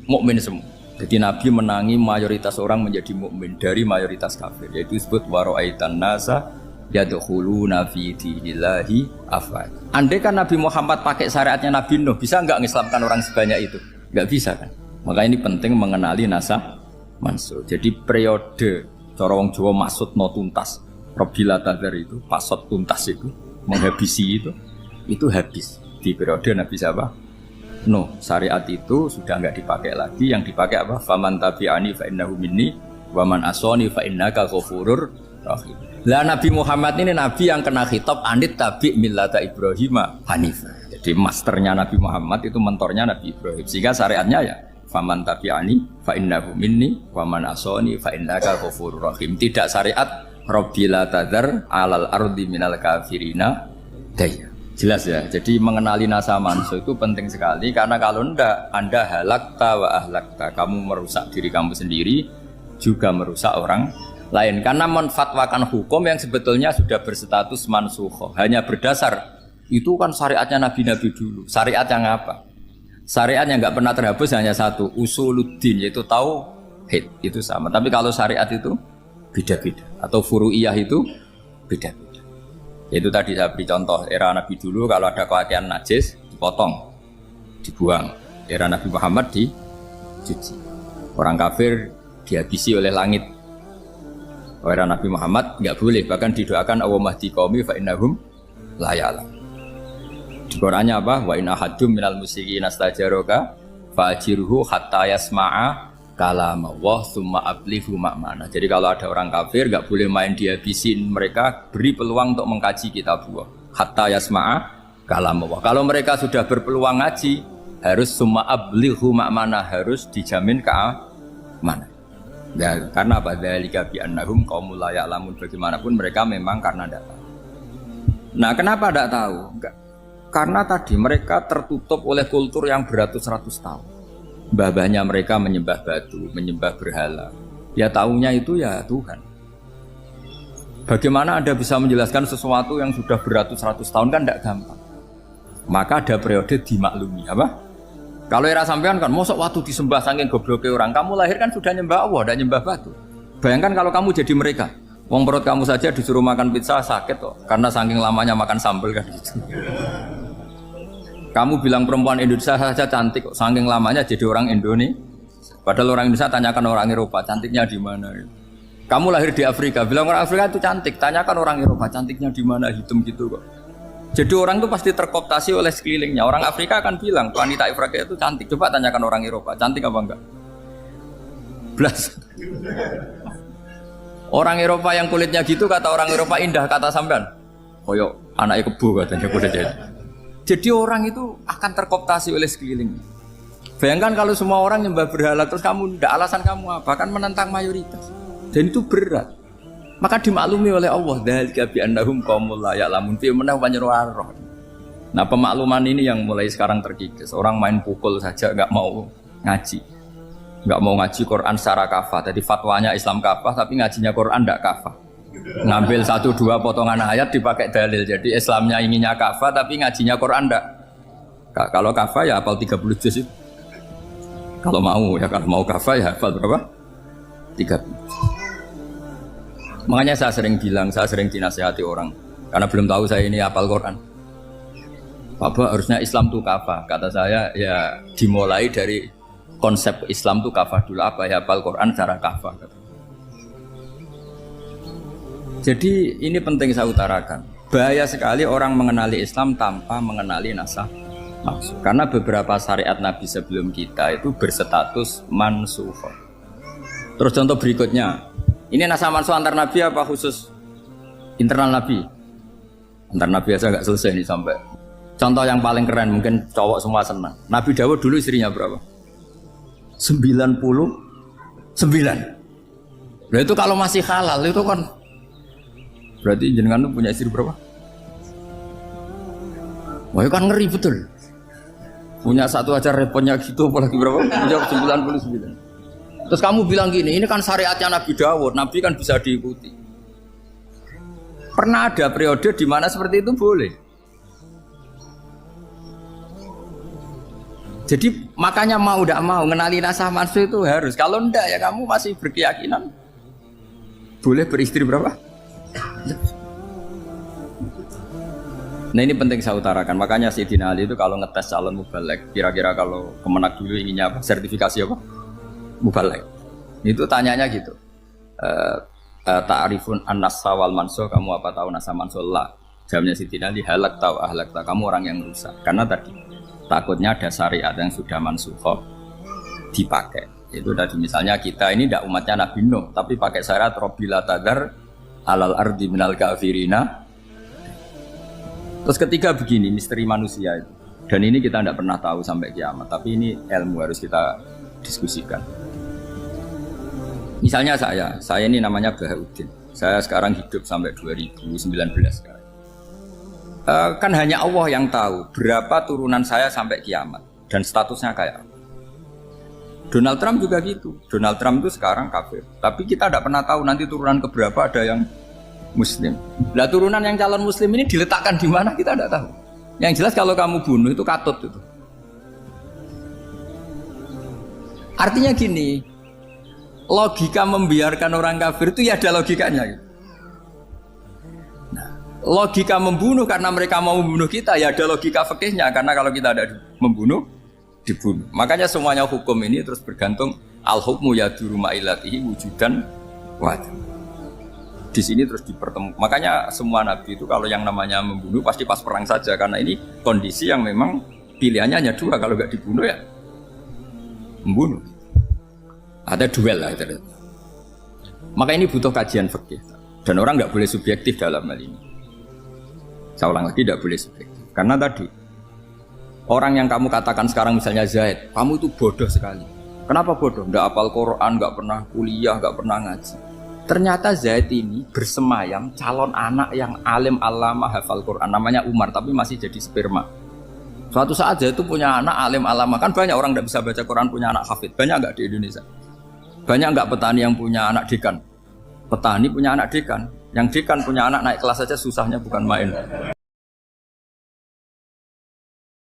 mukmin semua. Jadi Nabi menangi mayoritas orang menjadi mukmin dari mayoritas kafir, yaitu disebut wara'aitan nasa yadkhuluna fi dinillahi afwaj. Andai kan Nabi Muhammad pakai syariatnya Nabi Nuh, bisa enggak mengislamkan orang sebanyak itu? Enggak bisa kan? Maka ini penting mengenali nasah mansur. Jadi periode cara wong Jawa maksud no tuntas, Robila Tadar itu pasot tuntas itu menghabisi itu habis di periode Nabi siapa? No, syariat itu sudah enggak dipakai lagi. Yang dipakai apa? Faman tabi'ani fa innahu minni wa man asani fa innaka ghafurur rahim. Lah Nabi Muhammad ini nabi yang kena khitab anit tabi' millata Ibrahim hanifah. Jadi masternya Nabi Muhammad itu mentornya Nabi Ibrahim. Sehingga syariatnya ya faman tabi'ani fa innahu minni wa man asani fa innaka ghafurur rahim. Tidak syariat Rabbil tadzar alal ardi minal kafirina daya. Jelas ya. Jadi mengenali nasa mansu itu penting sekali, karena kalau ndak Anda halakta wa ahlakta, kamu merusak diri kamu sendiri juga merusak orang lain, karena menfatwakan hukum yang sebetulnya sudah berstatus mansukh hanya berdasar itu kan syariatnya nabi-nabi dulu. Syariat yang apa? Syariat yang nggak pernah terhapus hanya satu, usuluddin, yaitu tauhid, itu sama. Tapi kalau syariat itu beda-beda, atau furu'iyah itu beda-beda. Itu tadi saya beri contoh era nabi dulu, kalau ada pakaian najis dipotong, dibuang. Era Nabi Muhammad dicuci. Orang kafir dihabisi oleh langit. Era Nabi Muhammad nggak boleh, bahkan didoakan Allahumma hdi qaumi fa innahum la ya'lamun. Di Qur'annya apa? Wa in ahadum minal musyrikin astajaraka fa'jirhu hatta yasma'a kalama Allah summa ablighu ma'mana. Jadi kalau ada orang kafir nggak boleh main dihabisin, mereka beri peluang untuk mengkaji kitab Allah. Hatta yasma'a kalama Allah. Kalau mereka sudah berpeluang ngaji, harus summa ablighu ma'mana, harus dijamin keamanan. Ya, karena apa? Dzalika bi annahum qaumul la ya'lamun. Bagaimanapun mereka memang karena tidak tahu. Nah, kenapa tidak tahu? Enggak. Karena tadi mereka tertutup oleh kultur yang beratus-ratus tahun. Mbah-mbahnya mereka menyembah batu, menyembah berhala. Ya tahunya itu ya Tuhan. Bagaimana Anda bisa menjelaskan sesuatu yang sudah beratus-ratus tahun kan tidak gampang. Maka ada periode dimaklumi, apa? Kalau era sampean kan, mosok waktu disembah saking gobloknya orang, kamu lahir kan sudah nyembah Allah, tidak nyembah batu. Bayangkan kalau kamu jadi mereka, wong perut kamu saja disuruh makan pizza sakit kok, karena saking lamanya makan sambal kan gitu. Kamu bilang perempuan Indonesia saja cantik kok, saking lamanya jadi orang Indonesia. Padahal orang Indonesia tanyakan orang Eropa, cantiknya di mana? Kamu lahir di Afrika, bilang orang Afrika itu cantik, tanyakan orang Eropa, cantiknya di mana? Hitam gitu kok. Jadi orang itu pasti terkooptasi oleh sekelilingnya. Orang Afrika akan bilang wanita Afrika itu cantik. Coba tanyakan orang Eropa, cantik apa enggak? Blas. Orang Eropa yang kulitnya gitu kata orang Eropa indah, kata sampean. Koyok anaknya kebo katanya kuda jadi. Jadi orang itu akan terkooptasi oleh sekelilingnya. Bayangkan kalau semua orang nyembah berhala terus kamu tidak, alasan kamu apa? Kan menentang mayoritas. Dan itu berat. Maka dimaklumi oleh Allah. Dzalika bi annahum qaumul la ya'lamun fi manah panyeruar. Nah, pemakluman ini yang mulai sekarang terkikis. Orang main pukul saja enggak mau ngaji. Enggak mau ngaji Quran secara kafah. Jadi fatwanya Islam kafah tapi ngajinya Quran enggak kafah. Ngambil 1-2 potongan ayat dipakai dalil. Jadi Islamnya inginnya kafah tapi ngajinya Quran enggak. Kalau kafah ya hafal 30 juz itu. Kalau mau ya, kalau mau kafah ya hafal berapa? 30. Makanya saya sering bilang, saya sering dinasihati orang karena belum tahu saya ini hafal Quran. Bapak harusnya Islam itu kafah. Kata saya ya dimulai dari konsep Islam itu kafah dulu, apa ya hafal Quran secara kafah. Jadi ini penting saya utarakan. Bahaya sekali orang mengenali Islam tanpa mengenali nasab maksud. Karena beberapa syariat Nabi sebelum kita itu berstatus mansukh. Terus contoh berikutnya, ini nasab mansukh antar Nabi apa khusus internal Nabi? Antar Nabi aja nggak selesai ini sampai. Contoh yang paling keren mungkin cowok semua senang. Nabi Dawud dulu istrinya berapa? 99. Nah itu kalau masih halal itu kan berarti jenengan tuh punya istri berapa? Wah itu kan ngeri betul. Punya satu aja repotnya gitu, apalagi berapa? Punya 99. Terus kamu bilang gini, ini kan syariatnya Nabi Dawud, Nabi kan bisa diikuti. Pernah ada periode di mana seperti itu boleh. Jadi makanya mau tidak mau ngenali nasab mansukh itu harus. Kalau enggak ya kamu masih berkeyakinan boleh beristri berapa? Nah ini penting saya utarakan. Makanya Sayyidina Ali itu kalau ngetes calon mubalek, kira-kira kalau Kemenak dulu inginnya apa? Sertifikasi apa? Mubalek. Itu tanyanya gitu. Ta'rifun an-nassa wal mansukh, kamu apa tahu nasab mansukh? La. Jawabnya Sayyidina Ali, halak tahu ahlak tahu. Kamu orang yang rusak. Karena tadi takutnya ada syariat yang sudah mansukh dipakai. Itu tadi misalnya kita ini tidak umatnya Nabi Nuh, tapi pakai syariat Rabbila tadar alal ardi minal kafirina. Terus ketiga begini, misteri manusia itu. Dan ini kita tidak pernah tahu sampai kiamat, tapi ini ilmu harus kita diskusikan. Misalnya saya ini namanya Bahauddin. Saya sekarang hidup sampai 2019 sekarang. Kan hanya Allah yang tahu berapa turunan saya sampai kiamat dan statusnya kayak apa. Donald Trump juga gitu. Donald Trump itu sekarang kafir, tapi kita tidak pernah tahu nanti turunan keberapa ada yang Muslim. Nah turunan yang calon Muslim ini diletakkan di mana kita tidak tahu. Yang jelas kalau kamu bunuh itu katut itu. Artinya gini, logika membiarkan orang kafir itu ya ada logikanya. Nah, logika membunuh karena mereka mau membunuh kita ya ada logika fikihnya, karena kalau kita ada membunuh dibunuh. Makanya semuanya hukum ini terus bergantung al-hukmu yaduru ma'ilatihi wujudan wad. Di sini terus dipertemukan. Makanya semua nabi itu kalau yang namanya membunuh pasti pas perang saja, karena ini kondisi yang memang pilihannya hanya dua, kalau nggak dibunuh ya membunuh. Ada duel lah itu. Maka ini butuh kajian fikih dan orang nggak boleh subjektif dalam hal ini. Saya ulang lagi, tidak boleh subjektif karena tadi orang yang kamu katakan sekarang misalnya Zaid, kamu itu bodoh sekali. Kenapa bodoh? Nggak hafal Quran, nggak pernah kuliah, nggak pernah ngaji. Ternyata Zaid ini bersemayam calon anak yang alim alama hafal Quran, namanya Umar, tapi masih jadi sperma. Suatu saat Zaid itu punya anak alim alama, kan banyak orang tidak bisa baca Quran punya anak hafid, banyak nggak di Indonesia? Banyak nggak petani yang punya anak dekan? Petani punya anak dekan, yang dekan punya anak naik kelas saja susahnya bukan main.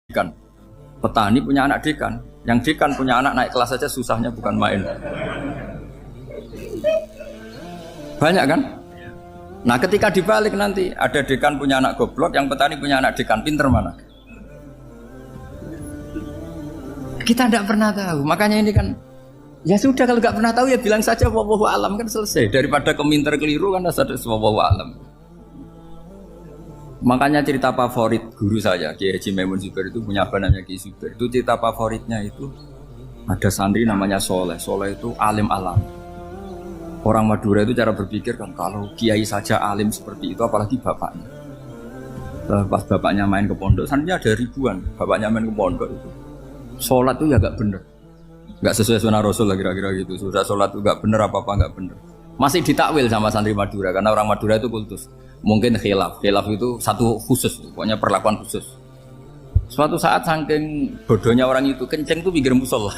Dekan. Petani punya anak dekan, yang dekan punya anak naik kelas saja susahnya bukan main. Banyak kan? Nah ketika dibalik nanti ada dekan punya anak goblok, yang petani punya anak dekan, pinter mana? Kita tidak pernah tahu. Makanya ini kan ya sudah, kalau nggak pernah tahu ya bilang saja wallahu alam, kan selesai. Daripada keminter keliru kan ada wallahu alam. Makanya cerita favorit guru saya Kiai Haji Maimun Zubair itu punya apa namanya Kiai Zubair. Itu cerita favoritnya itu ada santri namanya Soleh. Soleh itu alim alam. Orang Madura itu cara berpikir kan kalau kiai saja alim seperti itu, apalagi bapaknya. Pas bapaknya main ke pondok, santrinya ada ribuan. Bapaknya main ke pondok itu, sholat itu ya gak bener, gak sesuai sunnah Rasul lah kira-kira gitu. Sudah sholat itu gak bener, apa-apa gak bener. Masih ditakwil sama santri Madura, karena orang Madura itu kultus. Mungkin khilaf itu satu khusus, pokoknya perlakuan khusus. Suatu saat saking bodohnya orang itu, kenceng tuh pinggir musola.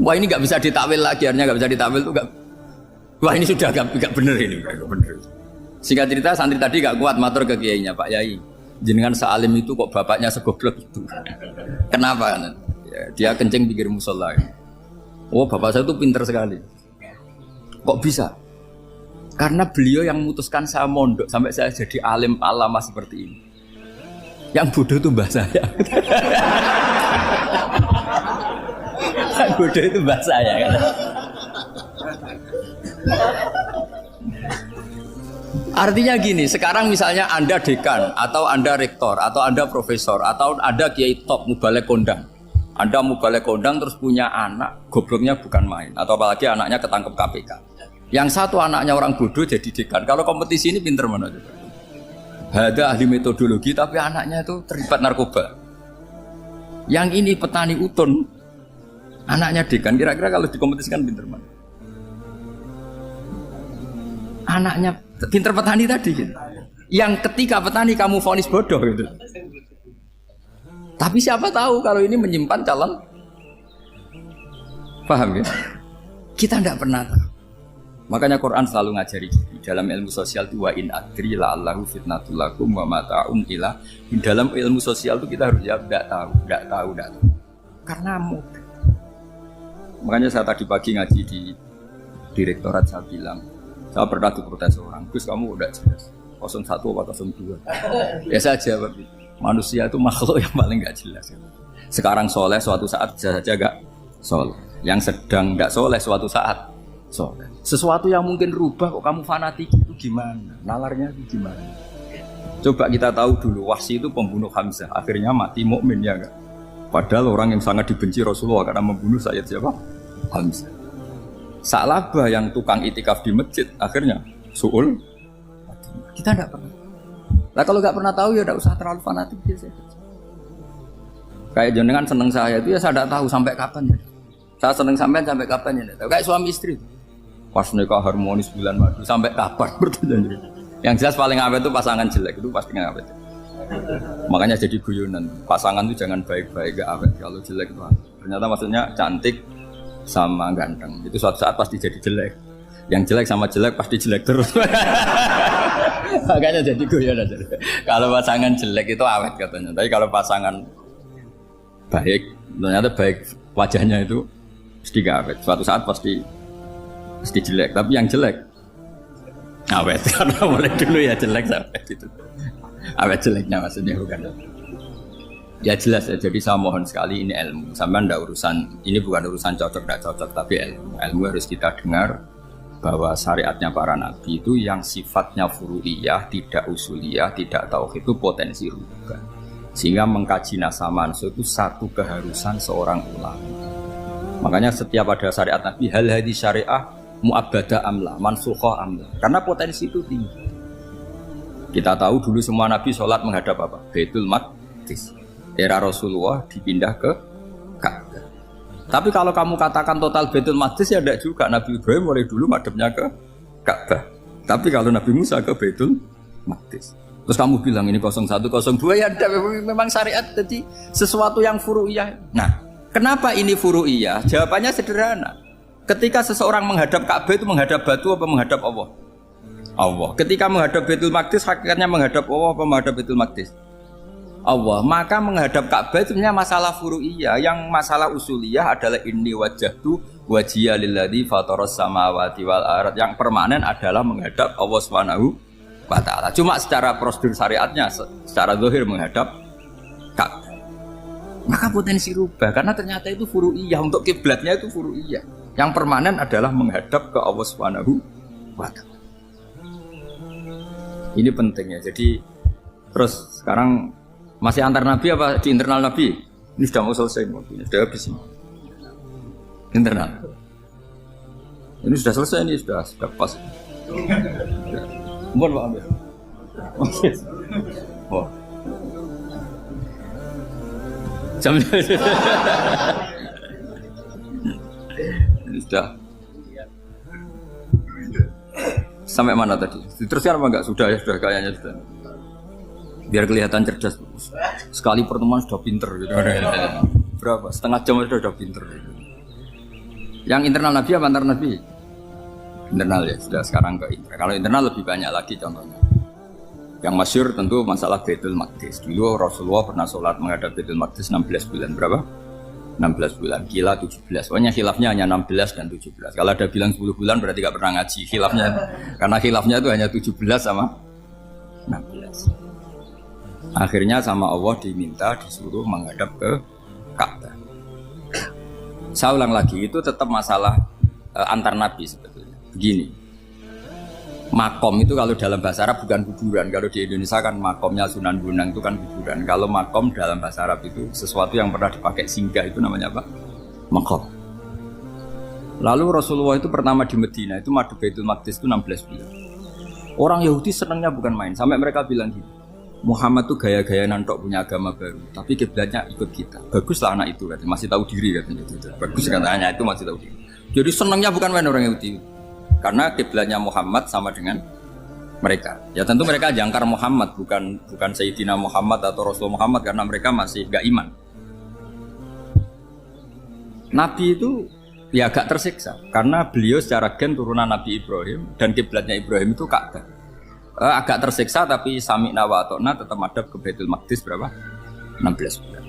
Wah ini nggak bisa ditakwil lagi, akhirnya nggak bisa ditakwil tuh nggak. Wah ini sudah nggak bener ini, nggak bener. Singkat cerita santri tadi nggak kuat matur ke kiainya, Pak Yai, jenengan sealim itu kok bapaknya segoblok itu. Kenapa? Ya, dia kencing pinggir musola. Oh bapak saya tuh pinter sekali. Kok bisa? Karena beliau yang memutuskan saya mondok sampai saya jadi alim alama seperti ini. Yang bodoh itu mbah saya. Bodoh itu mbah saya kan. Artinya gini, sekarang misalnya Anda dekan atau Anda rektor atau Anda profesor atau Anda kiai top mubalek kondang. Anda mubalek kondang terus punya anak gobloknya bukan main, atau apalagi anaknya ketangkep KPK. Yang satu anaknya orang bodoh jadi dekan. Kalau kompetisi ini pinter mana juga. Ada ahli metodologi tapi anaknya itu terlibat narkoba. Yang ini petani utun, anaknya dekan, kira-kira kalau dikompetisikan pinter mana? Anaknya pinter petani tadi gitu. Yang ketika petani kamu vonis bodoh gitu. Tapi siapa tahu kalau ini menyimpan calon. Paham ya? Kita tidak pernah tahu. Makanya Quran selalu ngajari dalam ilmu sosial itu wa in adri la'allahu fitnatul lakum wa mata'un ila. Dalam ilmu sosial itu kita harus jawab tidak tahu. Karena mudah. Makanya saya tadi pagi ngaji di direktorat, saya bilang, saya pernah diprotes orang, Gus kamu udah jelas 01 atau 02. Ya saya jawab, manusia itu makhluk yang paling gak jelas. Sekarang soleh, suatu saat bisa saja gak soleh. Yang sedang gak soleh, suatu saat soleh. Sesuatu yang mungkin rubah kok kamu fanatik itu gimana? Nalarnya itu gimana? Coba kita tahu dulu, Wahsy itu pembunuh Hamzah, akhirnya mati mukmin ya enggak? Padahal orang yang sangat dibenci Rasulullah karena membunuh Sayyid siapa? Hamzah. Sa'labah yang tukang itikaf di masjid, akhirnya su'ul. Kita enggak pernah. Nah kalau enggak pernah tahu ya enggak usah terlalu fanatik biasa. Kayak jenengan seneng saya itu ya saya enggak tahu sampai kapan ya. Saya seneng sampai kapan ya. Kayak suami istri. Pas nikah harmonis bulan madu sampai kapan bertanya. Yang jelas paling awet itu pasangan jelek itu pasti nggak awet. Makanya jadi guyonan. Pasangan itu jangan baik-baik gak awet. Kalau jelek itu ternyata maksudnya cantik sama ganteng. Itu suatu saat pasti jadi jelek. Yang jelek sama jelek pasti jelek terus. Makanya jadi guyonan. Kalau pasangan jelek itu awet katanya. Tapi kalau pasangan baik, ternyata baik wajahnya itu pasti gak awet. Suatu saat pasti jelek, tapi yang jelek awet. Karena mulai dulu ya jelek sampai itu awet jeleknya maksudnya bukan. Ya jelas ya, jadi saya mohon sekali ini ilmu. Sampai ndak urusan, ini bukan urusan cocok ndak cocok, tapi ilmu. Ilmu harus kita dengar bahwa syariatnya para nabi itu yang sifatnya furu'iyah, tidak usuliyah, tidak tauhid itu potensi rubah. Sehingga mengkaji nasab manusia itu satu keharusan seorang ulama. Makanya setiap ada syariat nabi, hal hadis syariah mu'abbada amla, mansukhah amla. Karena potensi itu tinggi. Kita tahu dulu semua nabi sholat menghadap apa? Baitul Maqdis. Era Rasulullah dipindah ke Ka'bah. Tapi kalau kamu katakan total Baitul Maqdis ya tidak juga. Nabi Ibrahim mulai dulu madhabnya ke Ka'bah. Tapi kalau Nabi Musa ke Baitul Maqdis. Terus kamu bilang ini 01, 02 ya memang syariat jadi sesuatu yang furu'iyah. Nah, kenapa ini furu'iyah? Jawabannya sederhana. Ketika seseorang menghadap Ka'bah itu menghadap batu apa menghadap Allah? Allah. Ketika menghadap Baitul Maqdis hakikatnya menghadap Allah apa menghadap Baitul Maqdis? Allah. Maka menghadap Ka'bah itu sebenarnya masalah furu'iyah. Yang masalah usuliyah adalah inni wajjahtu wajhiya lilladzi fataras samawati wal ardh. Yang permanen adalah menghadap Allah Subhanahu wa taala. Cuma secara prosedur syariatnya secara zahir menghadap Ka'bah. Maka potensi rubah karena ternyata itu furu'iyah, untuk kiblatnya itu furu'iyah. Yang permanen adalah menghadap ke Allah Subhanahu wa taala. Ini pentingnya. Jadi terus sekarang masih antar nabi apa di internal nabi? Ini sudah mau selesai, ini sudah habis ini. Internal. Ini sudah selesai, ini sudah pas. Mohon Pak ambil. Oh. Jam ini sudah. Sampai mana tadi? Diteruskan apa enggak? Sudah ya, sudah kayaknya sudah. Biar kelihatan cerdas. Sekali pertemuan sudah pinter gitu. Berapa? Setengah jam sudah pinter gitu. Yang internal nabi apa antar nabi? Internal ya, sudah sekarang ke internal. Kalau internal lebih banyak lagi contohnya. Yang masyhur tentu masalah Baitul Maqdis. Dulu Rasulullah pernah sholat menghadap Baitul Maqdis 16 bulan. Berapa? 16 bulan. Kila 17. Pokoknya khilafnya hanya 16 dan 17. Kalau ada bilang 10 bulan berarti gak pernah ngaji. Khilafnya, karena khilafnya itu hanya 17 sama 16. Akhirnya sama Allah diminta disuruh menghadap ke Ka'bah. Saya ulang lagi, itu tetap masalah antar nabi sebetulnya. Begini, makom itu kalau dalam bahasa Arab bukan kuburan. Kalau di Indonesia kan makomnya Sunan Bonang itu kan kuburan. Kalau makom dalam bahasa Arab itu sesuatu yang pernah dipakai singgah, itu namanya apa? Makom. Lalu Rasulullah itu pertama di Medina itu madhab Baitul Maqdis itu 16 bulan. Orang Yahudi senangnya bukan main, sampai mereka bilang gini, Muhammad tuh gaya-gaya nantok punya agama baru, tapi kiblatnya ikut kita. Baguslah anak itu katanya, masih tahu diri katanya. Bagus katanya itu masih tahu diri. Jadi senangnya bukan main orang Yahudi, karena kiblatnya Muhammad sama dengan mereka. Ya tentu mereka jangkar Muhammad, bukan Sayyidina Muhammad atau Rasul Muhammad, karena mereka masih gak iman. Nabi itu ya agak tersiksa, karena beliau secara gen turunan Nabi Ibrahim dan kiblatnya Ibrahim itu Ka'bah. Agak tersiksa tapi sami'na wa ata'na tetap madhab ke Baitul Maqdis berapa? 16 bulan.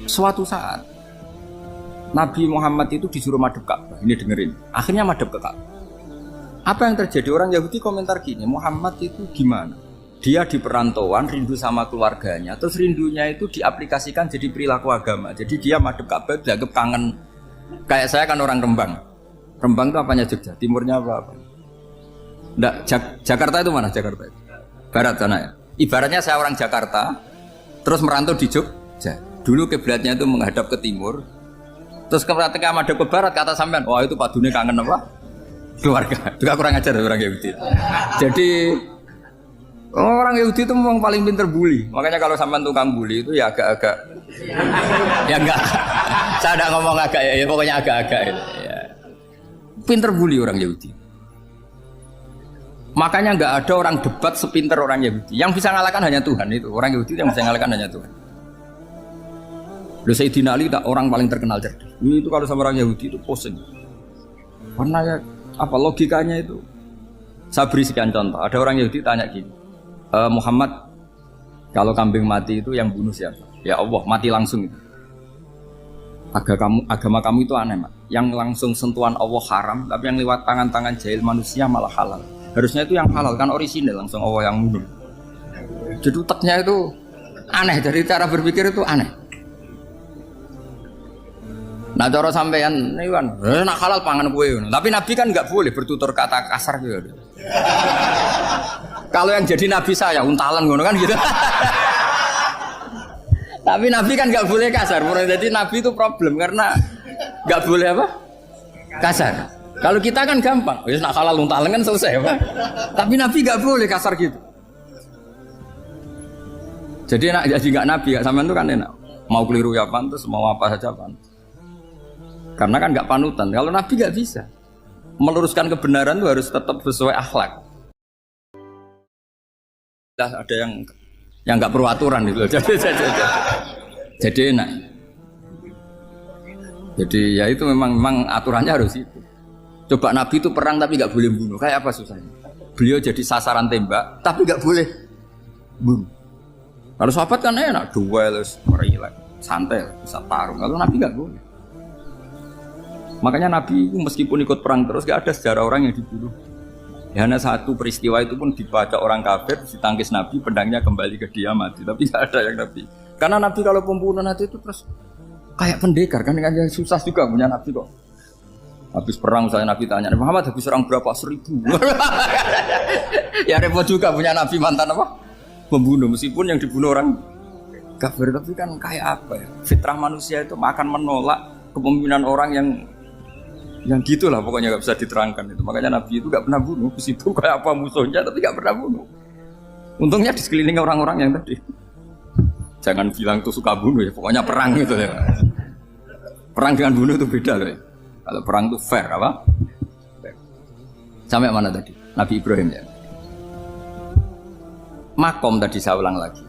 Suatu saat Nabi Muhammad itu disuruh madhab Ka'bah. Ini dengerin. Akhirnya madhab ke Ka'bah. Apa yang terjadi? Orang Yahudi komentar gini, Muhammad itu gimana? Dia di perantauan rindu sama keluarganya, terus rindunya itu diaplikasikan jadi perilaku agama. Jadi dia madhab Ka'bah dianggap kangen. Kayak saya kan orang Rembang. Rembang itu apanya Jogja? Timurnya apa? Nggak, Jakarta itu mana Jakarta itu? Barat sana ya. Ibaratnya saya orang Jakarta, terus merantau di Jogja. Dulu kiblatnya itu menghadap ke timur, terus ketika madhab ke barat kata sampean, wah itu Pak Dune kangen apa? Keluarga. Juga kurang ajar orang Yahudi. Jadi orang Yahudi itu memang paling pinter bully. Makanya kalau sampean tukang bully itu ya agak-agak, ya enggak. Saya tidak ngomong agak ya, pokoknya agak-agak. Ya. Pinter bully orang Yahudi. Makanya nggak ada orang debat sepinter orang Yahudi. Yang bisa ngalahkan hanya Tuhan itu. Orang Yahudi yang bisa ngalahkan hanya Tuhan. Sayyidina Ali orang paling terkenal cerdas. Itu kalau sama orang Yahudi itu pusing. Karena ya apa logikanya itu? Saya beri sekian contoh. Ada orang Yahudi tanya gini, Muhammad, kalau kambing mati itu yang bunuh siapa? Ya Allah, mati langsung itu. Agama kamu itu aneh, Mak. Yang langsung sentuhan Allah haram, tapi yang lewat tangan-tangan jahil manusia malah halal. Harusnya itu yang halal kan orisinil langsung Allah yang bunuh. Jadi utaknya itu Aneh, dari cara berpikir itu aneh. Nah cara sampean ini kan, nak halal pangan kue. Tapi Nabi kan nggak boleh bertutur kata kasar gitu. Kalau yang jadi Nabi saya untalan ngono kan gitu. Tapi Nabi kan nggak boleh kasar. Jadi Nabi itu problem karena nggak boleh apa? Kasar. Kalau kita kan gampang, wis nak halal untalan kan selesai, Pak. Tapi Nabi nggak boleh kasar gitu. Jadi nak jadi nggak Nabi, nggak sampean itu kan enak. Mau keliru ya pantas, mau apa saja pantas. Karena kan nggak panutan. Kalau Nabi nggak bisa meluruskan kebenaran itu harus tetap sesuai akhlak. Ada yang nggak perlu aturan itu. Jadi enak. Jadi ya itu memang aturannya harus itu. Coba Nabi itu perang tapi nggak boleh bunuh. Kayak apa susahnya? Beliau jadi sasaran tembak tapi nggak boleh bunuh. Kalau sahabat kan enak, duel, relax, santai, bisa tarung. Kalau Nabi nggak boleh. Makanya Nabi meskipun ikut perang terus gak ada sejarah orang yang dibunuh. Ya, hanya satu peristiwa itu pun dibaca orang kafir, ditangkis Nabi, pedangnya kembali ke dia mati. Tapi gak ada yang Nabi. Karena Nabi kalau pembunuh nanti itu terus kayak pendekar kan susah juga punya Nabi kok. Habis perang saya Nabi tanya, Muhammad habis serang berapa? 1000. Ya repot juga punya Nabi mantan apa? Pembunuh meskipun yang dibunuh orang kafir, tapi kan kayak apa ya? Fitrah manusia itu akan menolak kepemimpinan orang yang gitulah pokoknya nggak bisa diterangkan itu. Makanya Nabi itu nggak pernah bunuh, meskipun kayak apa musuhnya tapi nggak pernah bunuh. Untungnya di sekeliling orang-orang yang tadi. Jangan bilang tuh suka bunuh ya, pokoknya perang gitu ya. Perang dengan bunuh itu beda loh ya. Kalau perang itu fair apa? Fair. Sampai mana tadi? Nabi Ibrahim ya. Makom tadi saya ulang lagi.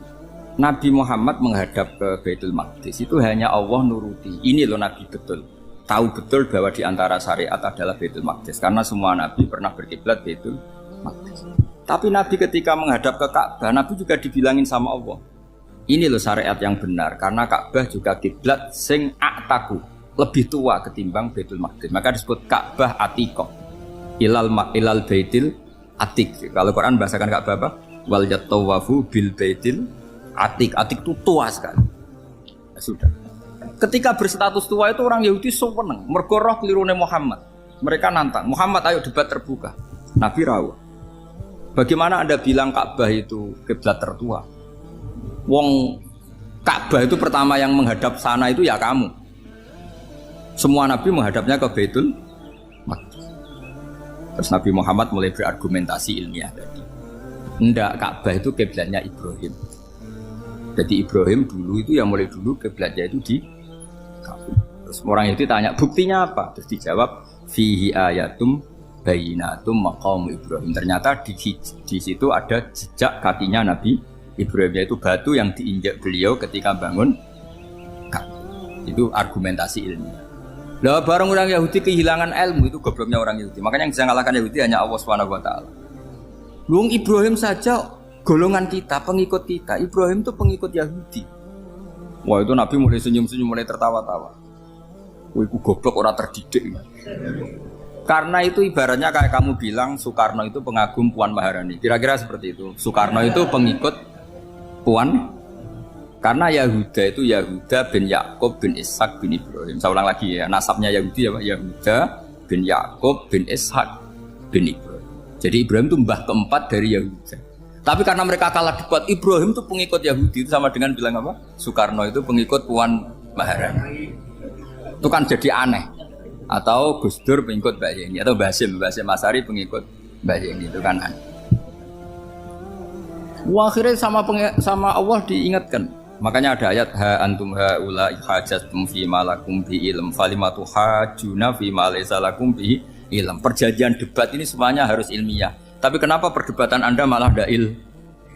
Nabi Muhammad menghadap ke Baitul Maqdis itu hanya Allah nuruti. Ini loh Nabi betul. Tahu betul bahwa di antara syariat adalah Baitul Maqdis karena semua Nabi pernah berkiblat Baitul Maqdis. Tapi Nabi ketika menghadap ke Ka'bah, Nabi juga dibilangin sama Allah. Ini loh syariat yang benar karena Ka'bah juga kiblat sing a'taku, lebih tua ketimbang Baitul Maqdis. Maka disebut Ka'bah Atiqah. Ilal Baitil Atiq. Kalau Quran bahasakan Ka'bah apa? Wal yatawafu bil Baitil Atiq. Atiq itu tua sekali. Ya, sudah. Ketika berstatus tua itu orang Yahudi seneng, mergo roh kelirune Muhammad. Mereka nantang, Muhammad ayo debat terbuka. Nabi rawuh. Bagaimana Anda bilang Ka'bah itu kiblat tertua? Wong Ka'bah itu pertama yang menghadap sana itu ya kamu. Semua Nabi menghadapnya ke Baitul Maqdis. Terus Nabi Muhammad mulai berargumentasi ilmiah tadi. Enggak, Ka'bah itu kiblatnya Ibrahim. Jadi Ibrahim dulu itu yang mulai dulu kiblatnya itu di Ka'bah. Terus orang itu tanya buktinya apa? Terus dijawab fihi ayatum bayinatum maqam Ibrahim. Ternyata di situ ada jejak kakinya Nabi Ibrahim, yaitu batu yang diinjak beliau ketika bangun Ka'bah. Itu argumentasi ilmiah. Lah barang orang Yahudi kehilangan ilmu itu gobloknya orang Yahudi. Makanya yang bisa mengalahkan Yahudi hanya Allah Subhanahu wa taala. Luang Ibrahim saja golongan kita, pengikut kita. Ibrahim itu pengikut Yahudi. Wah itu Nabi mulai senyum-senyum, mulai tertawa-tawa. Wah itu goblok, orang terdidik. Karena itu ibaratnya kayak kamu bilang Soekarno itu pengagum Puan Maharani. Kira-kira seperti itu. Soekarno itu pengikut Puan. Karena Yahuda itu Yahuda bin Yakub bin Ishak bin Ibrahim. Saya ulang lagi ya, nasabnya Yahudi ya Pak. Yahuda bin Yakub bin Ishak bin Ibrahim. Jadi Ibrahim itu mbah keempat dari Yahuda. Tapi karena mereka kalah debat, Ibrahim itu pengikut Yahudi, itu sama dengan bilang apa? Soekarno itu pengikut Puan Maharani. Itu kan jadi aneh. Atau Gus Dur pengikut Mbak Yeni, atau Basim Asari pengikut Mbak Yeni, itu kan aneh. Wah, akhirnya sama Allah diingatkan. Makanya ada ayat ha antum haula hajatum fi malakum bi ilm falimatu hajuna fi ma laysa lakum bi ilm. Perjanjian debat ini semuanya harus ilmiah. Tapi kenapa perdebatan Anda malah ndak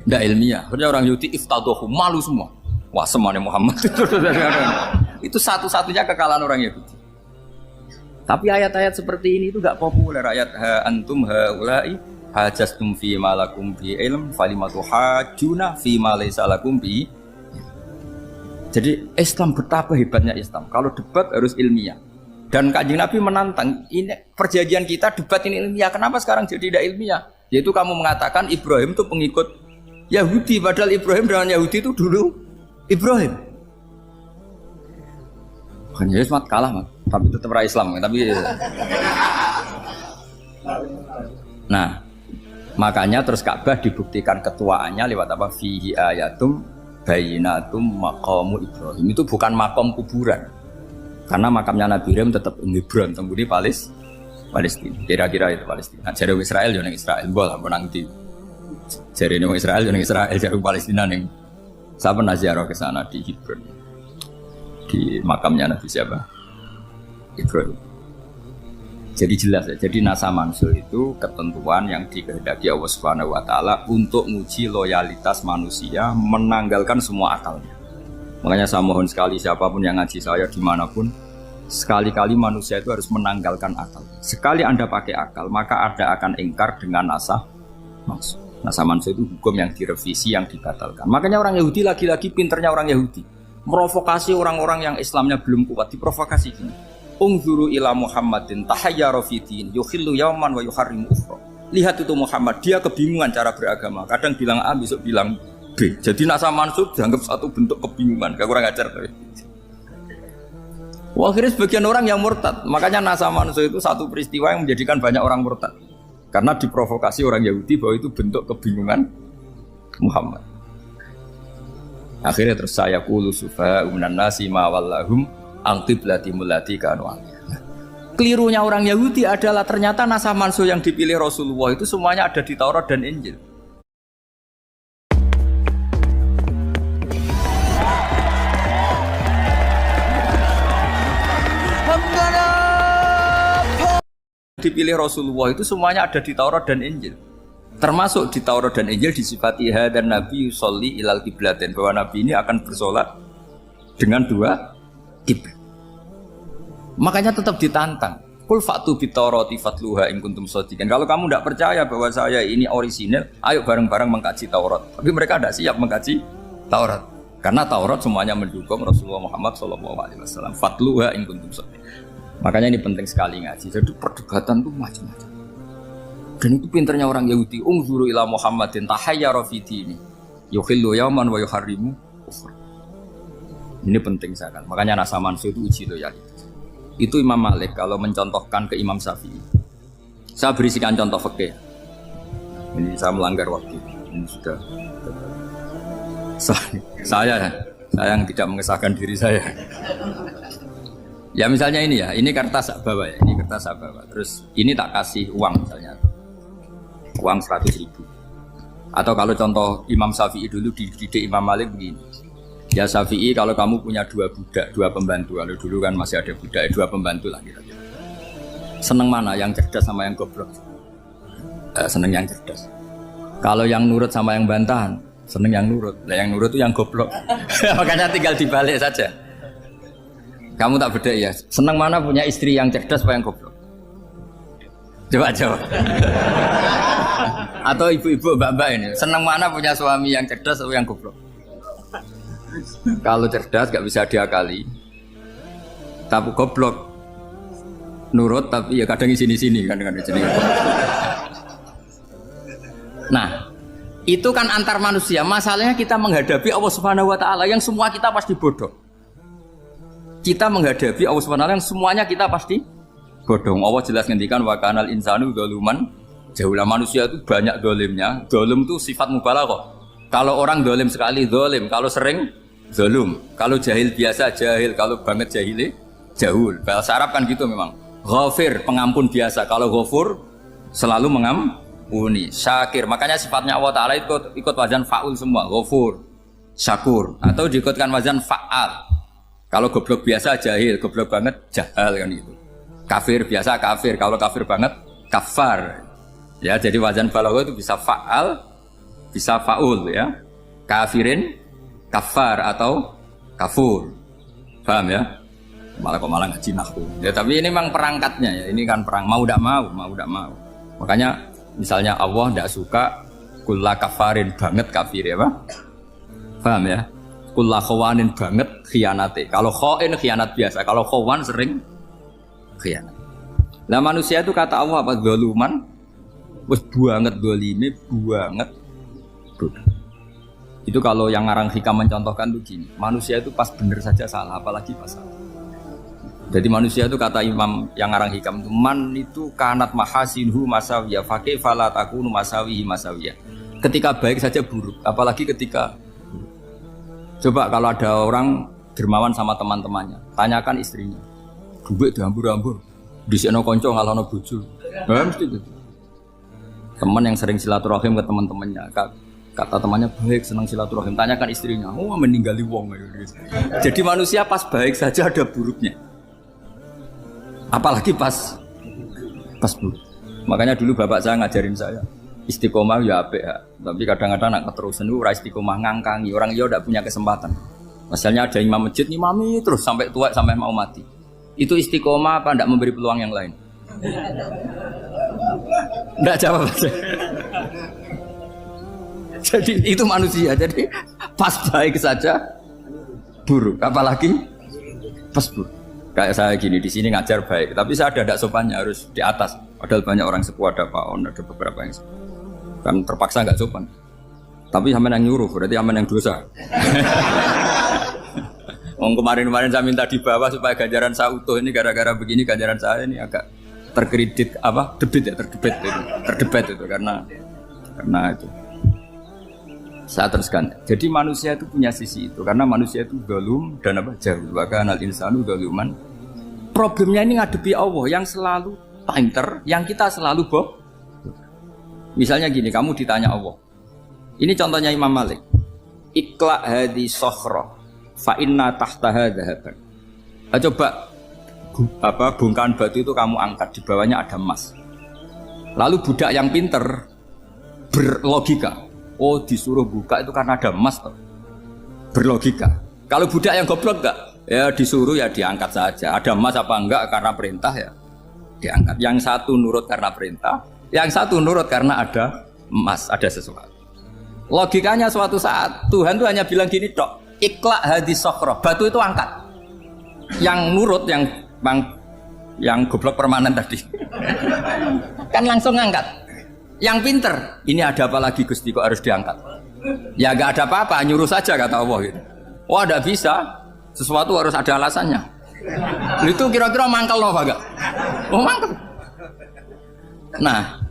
ilmiah? Karena orang Yahudi iftadohu, malu semua. Wah semuanya Muhammad itu satu-satunya kekalahan orang Yahudi. Tapi ayat-ayat seperti ini itu gak populer. Ayat ha antum haulai hajastum fi malakum bi ilm falimatu hajuna fi ma laysa lakum bi. Jadi Islam betapa hebatnya Islam. Kalau debat harus ilmiah. Dan Kanjeng Nabi menantang, ini perjanjian kita debat ini ilmiah. Kenapa sekarang jadi tidak ilmiah? Yaitu kamu mengatakan Ibrahim itu pengikut Yahudi, padahal Ibrahim dengan Yahudi itu dulu Ibrahim. Kan Yesus mat kalah mat, tapi tetap ra Islam, tapi nah, makanya terus Ka'bah dibuktikan ketuaannya lewat apa? Fihi ayatum bayyinatum maqamu Ibrahim. Itu bukan makam kuburan. Karena makamnya Nabi Ibrahim tetap di Hebron, temudi Palestina. Kira-kira itu Palestina. Jare Israel yo ning Israel, bola menang di. Jare ning Israel yo ning Israel, jare Palestina ning. Saya pernah ziarah ke sana di Hebron. Di makamnya Nabi siapa? Ibrahim. Jadi jelas ya. Jadi nasa mansul itu ketentuan yang dikehendaki Allah Subhanahu wa taala untuk menguji loyalitas manusia, menanggalkan semua akalnya. Makanya saya mohon sekali siapapun yang ngaji saya dimanapun, sekali-kali manusia itu harus menanggalkan akal. Sekali Anda pakai akal, maka Anda akan ingkar dengan nasa mansul. Nasa mansul itu hukum yang direvisi, yang dibatalkan. Makanya orang Yahudi lagi-lagi pinternya orang Yahudi. Merovokasi orang-orang yang Islamnya belum kuat, diprovokasi gini. Ungzuru ila Muhammadin tahayyara fi din yukhillu yawman wa yuharrimu ukhra. Lihat itu Muhammad, dia kebingungan cara beragama. Kadang bilang A, besok bilang B. Jadi nasa mansub dianggap satu bentuk kebingungan. Gak kurang ajar tapi. Wah, akhirnya sebagian orang yang murtad. Makanya nasa mansub itu satu peristiwa yang menjadikan banyak orang murtad. Karena diprovokasi orang Yahudi bahwa itu bentuk kebingungan Muhammad. Akhirnya terus saya qulu sufa minan nasi ma wallahum al-qiblatimul lati kanu alaiha. Kelirunya orang Yahudi adalah ternyata nasa mansuh yang dipilih Rasulullah itu semuanya ada di Taurat dan Injil. Dipilih Rasulullah itu semuanya ada di Taurat dan Injil. Termasuk di Taurat dan Injil disifati dan Nabi yusolli ilal qiblatin, bahwa Nabi ini akan bersolat dengan dua kiblat. Makanya tetap ditantang. Qul fa'tu bit-taurati fatluha in kuntum shadiqin. Kalau kamu tidak percaya bahwa saya ini orisinil, ayo bareng-bareng mengkaji Taurat. Tapi mereka tidak siap mengkaji Taurat. Karena Taurat semuanya mendukung Rasulullah Muhammad SAW. Fatluha in kuntum shadiqin. Makanya ini penting sekali ngaji. Jadi perdebatan itu macam-macam. Dan itu pinternya orang Yahudi. Ungzuru ila Muhammadin tahayyara fi dini yukhillu yawman wa yuharrimu ukhra. Ini penting sekali. Makanya nasa mansuh itu uji loyalitas. Itu Imam Malik kalau mencontohkan ke Imam Syafi'i. Saya berisikan contoh fikih. Ini saya melanggar waktu. Ini sudah. Saya yang tidak mengesahkan diri saya. Ya misalnya ini ya, ini kertas saya bawa ya, ini kertas saya bawa. Terus ini tak kasih uang misalnya, uang 100.000. Atau kalau contoh Imam Syafi'i dulu dididik Imam Malik begini. Ya Syafi'i, kalau kamu punya dua budak, dua pembantu, kalau dulu kan masih ada budak, dua pembantu lah kira-kira. Seneng mana, yang cerdas sama yang goblok? Seneng yang cerdas. Kalau yang nurut sama yang bantahan, seneng yang nurut. Nah yang nurut itu yang goblok. Makanya tinggal dibalik saja. Kamu tak beda ya, seneng mana punya istri yang cerdas apa yang goblok? Coba jawab. Atau ibu-ibu, mbak-mbak ini, seneng mana punya suami yang cerdas atau yang goblok? Kalau cerdas gak bisa diakali, tapi goblok nurut tapi ya kadang di sini kan dengan sini. Nah, itu kan antar manusia. Masalahnya kita menghadapi Allah Subhanahu wa taala yang semua kita pasti bodoh. Kita menghadapi Allah Subhanahu wa taala yang semuanya kita pasti bodoh. Allah jelas ngendikan wa kanal insanu dzaluman jahula. Manusia itu banyak dolimnya. Dolim itu sifat mubalaghah. Kalau orang dolim sekali dolim, kalau sering zalum, kalau jahil biasa jahil, kalau banget jahili jahul. Bahasa Arab kan gitu memang. Ghafir, pengampun biasa. Kalau ghafur selalu mengampuni. Syakir, makanya sifatnya Allah Ta'ala ikut wazan fa'ul semua. Ghafur, syakur. Atau diikutkan wazan fa'al. Kalau goblok biasa jahil, goblok banget jahal kan gitu. Kafir biasa kafir, kalau kafir banget kafar. Ya, jadi wazan balagha itu bisa fa'al, bisa fa'ul ya. Kafirin, kafar atau kafur. Paham ya? Malah ngaji nahwu. Ya tapi ini memang perangkatnya ya. Ini kan perang mau tidak mau. Makanya misalnya Allah tidak suka kulla kafarin banget kafir ya, Pak. Paham ya? Kulla khawanin banget khianate. Kalau khain khianat biasa, kalau khawan sering khianat. Nah manusia itu kata Allah apa? Zaluman wis banget dolime banget. Itu kalau yang ngarang hikam mencontohkan tuh gini, manusia itu pas bener saja salah, apalagi pas salah. Jadi manusia itu kata Imam yang ngarang hikam itu, man itu kanat mahasinhu masawiyah, fakih falat akunu masawihi masawiyah. Ketika baik saja buruk, apalagi ketika buruk. Coba kalau ada orang dermawan sama teman-temannya, tanyakan istrinya, duit dihambur-hambur, disekno konco ngalono bojo. Mesti gitu. Teman yang sering silaturahim ke teman-temannya, kata temannya baik, senang silaturahim, tanyakan istrinya, oh meninggali wong. Jadi manusia pas baik saja ada buruknya, apalagi pas buruk. Makanya dulu bapak saya ngajarin saya istiqomah ya apik ya, tapi kadang-kadang nak keterusan itu istiqomah ngangkangi orang dia tidak punya kesempatan. Misalnya ada imam masjid ngimami terus sampai tua sampai mau mati, itu istiqomah apa tidak memberi peluang yang lain? Tidak jawab. Jadi itu manusia. Jadi pas baik saja buruk, apalagi pas buruk. Kayak saya gini di sini ngajar baik, tapi saya ada tidak sopannya harus di atas. Padahal banyak orang sepuh, ada Pak On, ada beberapa yang sepuh. Kan terpaksa nggak sopan. Tapi sama yang nyuruh, berarti sama yang dosa. Kemarin-kemarin saya minta di bawah supaya ganjaran saya utuh, ini gara-gara begini ganjaran saya ini agak terkredit apa terdebat itu karena itu. Saya teruskan. Jadi manusia itu punya sisi itu karena manusia itu galum dan apa jahil. Bahkan al insanu galuman. Problemnya ini ngadepi Allah yang selalu pinter, yang kita selalu bohong. Misalnya gini, kamu ditanya Allah. Ini contohnya Imam Malik. Ikla hadi sokhro fa inna tahtaha dhahaban. Coba bongkahan batu itu kamu angkat, di bawahnya ada emas. Lalu budak yang pinter berlogika, oh disuruh buka itu karena ada emas toh. Berlogika. Kalau budak yang goblok enggak, ya disuruh ya diangkat saja. Ada emas apa enggak karena perintah ya diangkat. Yang satu nurut karena perintah, yang satu nurut karena ada emas, ada sesuatu. Logikanya suatu saat Tuhan tuh hanya bilang gini tok, ikla hadis sokhroh, batu itu angkat. Yang nurut yang goblok permanen tadi kan langsung angkat. Yang pinter, ini ada apa lagi Gusti kok harus diangkat? Ya gak ada apa-apa, nyuruh saja kata Allah gitu. Wah tidak bisa, sesuatu harus ada alasannya. Itu kira-kira mangkel loh Pak? Oh mangkel. Nah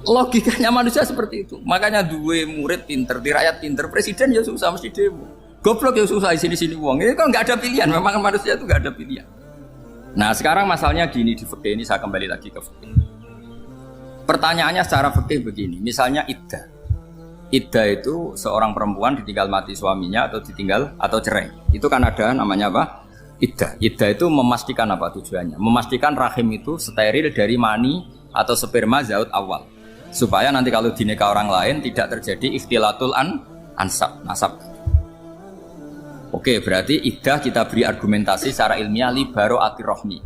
logikanya manusia seperti itu. Makanya dua murid pinter, di rakyat pinter, presiden ya susah mesti demo. Goblok ya susah di sini-sini uang. Ini kan nggak ada pilihan. Memang manusia itu nggak ada pilihan. Nah sekarang masalahnya gini di fikih ini, saya kembali lagi ke fikih. Pertanyaannya secara fikih begini. Misalnya iddah. Iddah itu seorang perempuan ditinggal mati suaminya atau ditinggal atau cerai. Itu kan ada namanya apa? Iddah. Iddah itu memastikan apa tujuannya? Memastikan rahim itu steril dari mani atau sperma zaut awal. Supaya nanti kalau dinikah orang lain tidak terjadi ikhtilatul nasab. Oke, berarti iddah kita beri argumentasi secara ilmiah li baro'atir rohmi.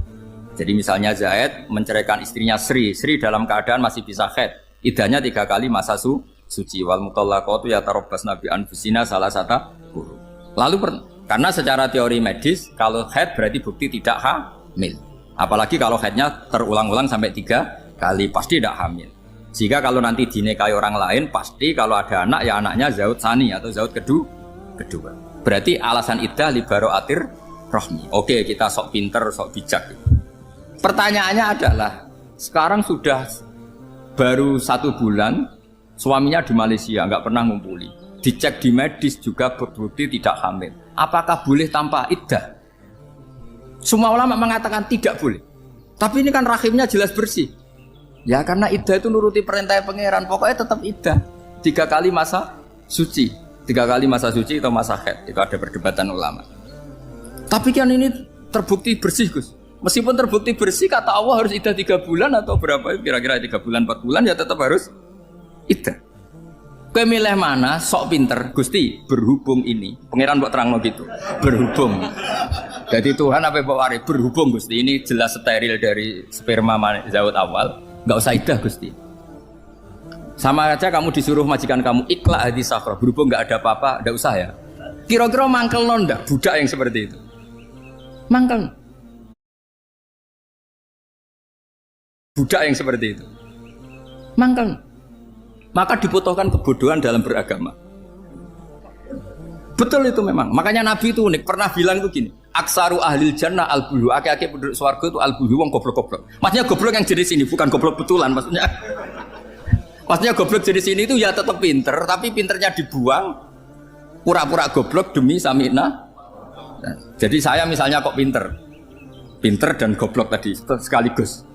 Jadi misalnya Zaid menceraikan istrinya Sri dalam keadaan masih bisa haid. Iddahnya 3 kali masa suci. Wal mutallaqatu yatarabbasna bi anfusina salah satu guru. Lalu karena secara teori medis kalau haid berarti bukti tidak hamil. Apalagi kalau haidnya terulang-ulang sampai 3 kali pasti tidak hamil. Jika kalau nanti dinikahi orang lain, pasti kalau ada anak, ya anaknya zaud sani atau zaud kedua. Berarti alasan iddah li baro'atir rohmi. Oke, kita sok pinter, sok bijak. Pertanyaannya adalah, sekarang sudah baru 1 bulan, suaminya di Malaysia, nggak pernah ngumpuli. Dicek di medis juga berbukti tidak hamil. Apakah boleh tanpa iddah? Semua ulama mengatakan tidak boleh. Tapi ini kan rahimnya jelas bersih. Ya karena iddah itu nuruti perintah pangeran, pokoknya tetap iddah 3 kali masa suci, 3 kali masa suci atau masa haid, itu ada perdebatan ulama. Tapi kan ini terbukti bersih Gus. Meskipun terbukti bersih, kata Allah harus iddah 3 bulan atau berapa? Kira-kira 3 bulan, 4 bulan ya tetap harus iddah. Kowe milih mana? Sok pinter Gusti, berhubung ini. Pangeran mbok terangno gitu. Berhubung. Jadi Tuhan apa mbok wari berhubung Gusti, ini jelas steril dari sperma zaut awal. Enggak usah iddah Gusti. Sama aja kamu disuruh majikan kamu ikla hadis sakhra, berhubung enggak ada apa-apa, enggak usah ya. Kira-kira mangkel ndak budak yang seperti itu? Mangkel. Budak yang seperti itu. Mangkel. Maka dibutuhkan kebodohan dalam beragama. Betul itu memang. Makanya Nabi itu unik. Pernah bilang itu gini. Aksaru ahlil jannah al-bulhu. Aki-aki penduduk swarga itu al-bulhu wong goblok-goblok. Maksudnya goblok yang jenis ini bukan goblok betulan maksudnya. Maksudnya goblok jenis ini itu ya tetap pinter, tapi pinternya dibuang pura-pura goblok demi samina. Nah, jadi saya misalnya kok pinter dan goblok tadi sekaligus.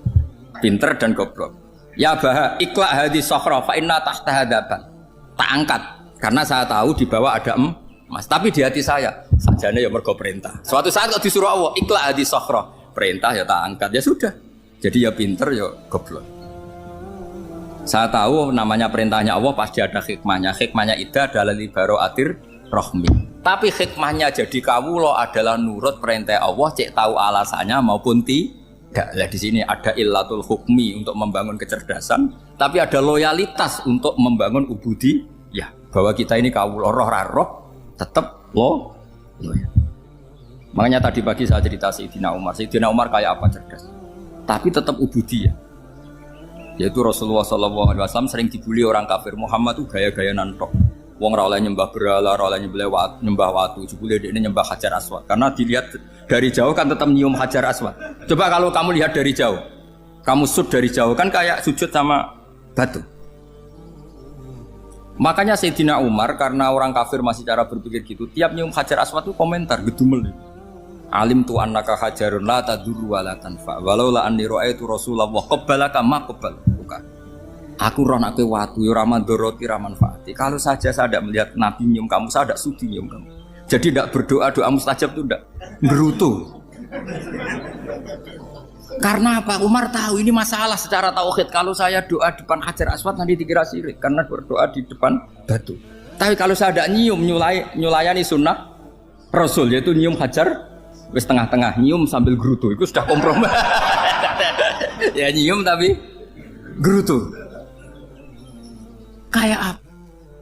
Pinter dan goblok. Ya bah ikla hadis sokhra fa inna tahta hadaban. Tak angkat karena saya tahu di bawah ada emas. Tapi di hati saya sajane ya mergo perintah. Suatu saat kok disuruh Allah ikla hadis sokhra, perintah ya tak angkat ya sudah. Jadi ya pinter ya goblok. Saya tahu namanya perintahnya Allah pasti ada hikmahnya. Hikmahnya itu adalah libaro atir rohmi. Tapi hikmahnya jadi kawulo adalah nurut perintah Allah, cek tahu alasannya maupun tidak. Lah di sini ada illatul hukmi untuk membangun kecerdasan, tapi ada loyalitas untuk membangun ubudi. Ya, bahwa kita ini kawulo roh tetap loyal. Makanya tadi pagi saya cerita Sayyidina Umar. Sayyidina Umar kayak apa cerdas, tapi tetap ubudi ya. Yaitu Rasulullah SAW sering dibully orang kafir. Muhammad itu gaya-gaya nantok. Wong ora oleh nyembah berhala, ora oleh nyembah watu. Jebule ini nyembah Hajar Aswad. Karena dilihat dari jauh kan tetap nyium Hajar Aswad. Coba kalau kamu lihat dari jauh, kamu sujud dari jauh kan kayak sujud sama batu. Makanya Sayyidina Umar karena orang kafir masih cara berpikir gitu, tiap nyium Hajar Aswad itu komentar gedumel. Alim tu annaka hajarun la tadurru wa la tanfa walau la anni ra'aitu Rasulullah qabbalaka ma qabbal bukan. Aku roh nek watu ya ora mandoroti ra manfaati. Kalau saja saya tidak melihat Nabi nyium kamu, saya tidak sudi nyium kamu. Jadi tidak berdoa doa mustajab itu tidak gerutu. Karena apa? Umar tahu ini masalah secara tauhid. Kalau saya doa depan Hajar Aswad nanti dikira syirik karena berdoa di depan batu. Tapi kalau saya tidak nyium nyulayani sunnah Rasul yaitu nyium Hajar wis tengah-tengah nyium sambil gerutu itu sudah kompromi. Ya nyium tapi gerutu kayak apa?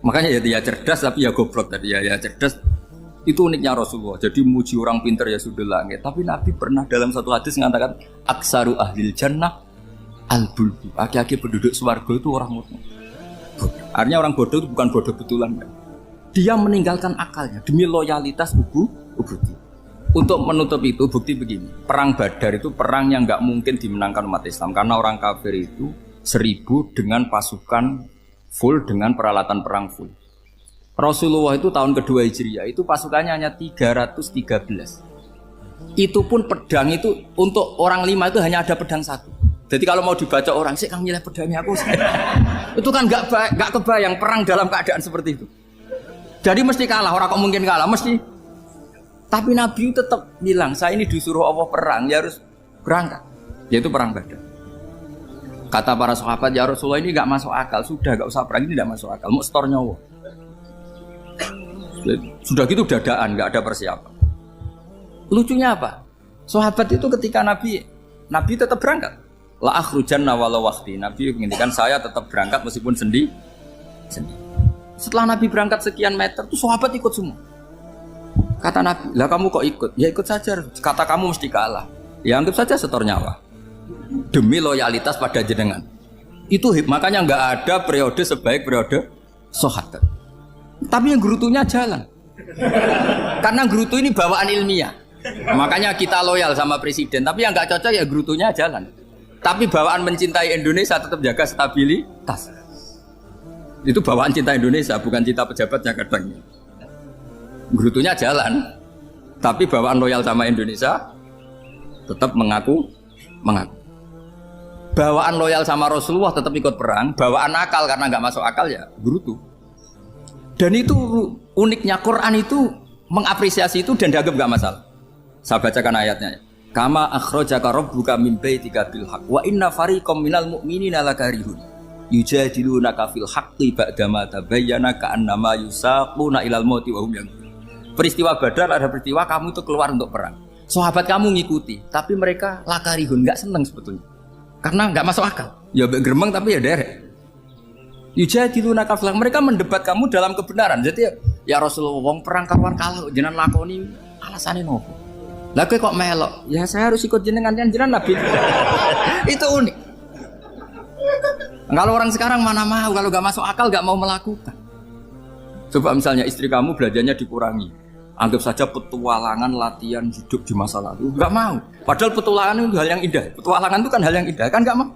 Makanya ya cerdas tapi ya goblok tadi ya cerdas itu uniknya Rasulullah. Jadi muji orang pintar ya sudah langit. Tapi Nabi pernah dalam satu hadis mengatakan aksaru ahlil jannah al-bulbu. Aki-aki penduduk swarga itu orang bodoh. Artinya orang bodoh itu bukan bodoh betulan kan? Dia meninggalkan akalnya demi loyalitas ubudi. Untuk menutup itu bukti begini, perang Badar itu perang yang nggak mungkin dimenangkan umat Islam karena orang kafir itu 1000 dengan pasukan full dengan peralatan perang full. Rasulullah itu tahun kedua Hijriah itu pasukannya hanya 313. Itu pun pedang itu untuk orang 5 itu hanya ada pedang 1. Jadi kalau mau dibaca orang sih kang milih pedangnya aku. Itu kan nggak kebayang perang dalam keadaan seperti itu. Jadi mesti kalah, orang kok mungkin kalah mesti. Tapi Nabi tetap bilang, saya ini disuruh Allah perang, ya harus berangkat. Yaitu perang Badar. Kata para sahabat, ya Rasulullah ini gak masuk akal. Sudah gak usah perang, ini gak masuk akal. Mau setor nyawa. Sudah gitu dadaan, gak ada persiapan. Lucunya apa? Sahabat itu ketika Nabi tetap berangkat. La akhrujanna walau waqti. Nabi menginginkan saya tetap berangkat meskipun sendi. Setelah Nabi berangkat sekian meter, tuh sahabat ikut semua. Kata Nabi, lah kamu kok ikut? Ya ikut saja. Kata kamu mesti kalah. Ya anggap saja setor nyawa. Demi loyalitas pada jenengan. Itu makanya nggak ada periode sebaik periode sahabat. Tapi yang gerutunya jalan. Karena gerutu ini bawaan ilmiah. Makanya kita loyal sama presiden. Tapi yang nggak cocok ya gerutunya jalan. Tapi bawaan mencintai Indonesia tetap jaga stabilitas. Itu bawaan cinta Indonesia, bukan cinta pejabatnya kadang. Gerutunya jalan, tapi bawaan loyal sama Indonesia tetap mengaku. Bawaan loyal sama Rasulullah tetap ikut perang, bawaan akal karena nggak masuk akal ya gerutu. Dan itu uniknya Quran itu mengapresiasi itu dan dianggap nggak masalah. Saya bacakan ayatnya. Kama akhrajaka rabbuka min baitika bil haqq wa inna fariqam minal mu'minina lakarihun yujadilunaka fil haqqi ba'dama tabayyana ka'annama yusaquna ilal mauti wa hum yanzurun. Peristiwa Badar ada peristiwa kamu itu keluar untuk perang. Sahabat kamu ngikuti, tapi mereka lakarihun, nggak seneng sebetulnya. Karena nggak masuk akal. Ya geremeng tapi ya derek. Yujadilunaka fil haqq. Mereka mendebat kamu dalam kebenaran. Jadi ya Rasulullah wong perang karuan kalah jenengan lakoni alasane nopo? Lah kok melok? Ya saya harus ikut jenengan Nabi. Itu unik. Kalau orang sekarang mana mau, kalau nggak masuk akal nggak mau melakukan. Coba misalnya istri kamu belanjanya dikurangi, anggap saja petualangan latihan hidup di masa lalu, nggak mau. Padahal petualangan itu hal yang indah. Petualangan itu kan hal yang indah, kan nggak mau.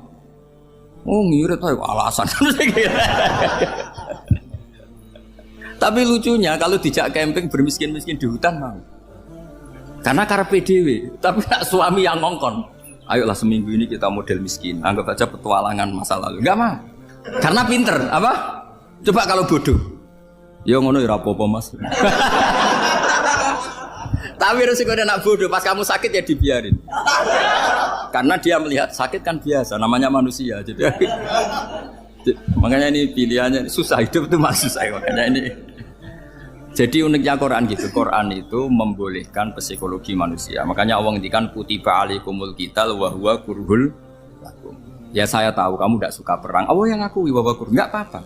Oh ngirit aja alasan. Tapi lucunya kalau dijak camping bermiskin-miskin di hutan mau. Karena karepe dhewe, tapi nak suami yang ngongkon. Ayolah seminggu ini kita model miskin, anggap saja petualangan masa lalu. Nggak mau. Karena pinter, apa? Coba kalau bodoh. Ya ngono ya apa-apa Mas. Tapi resikonya nak bodoh, pas kamu sakit ya dibiarin. Karena dia melihat sakit kan biasa, namanya manusia. Jadi makanya ini pilihannya susah, hidup itu masih susah makanya ini. Jadi uniknya Quran gitu, Quran itu membolehkan psikologi manusia. Makanya Allah ngendikan kutiba alaikumul qital wa huwa kurhul lakum. Ya saya tahu kamu tidak suka perang. Allah yang ngakui wa huwa kurhul, enggak apa-apa.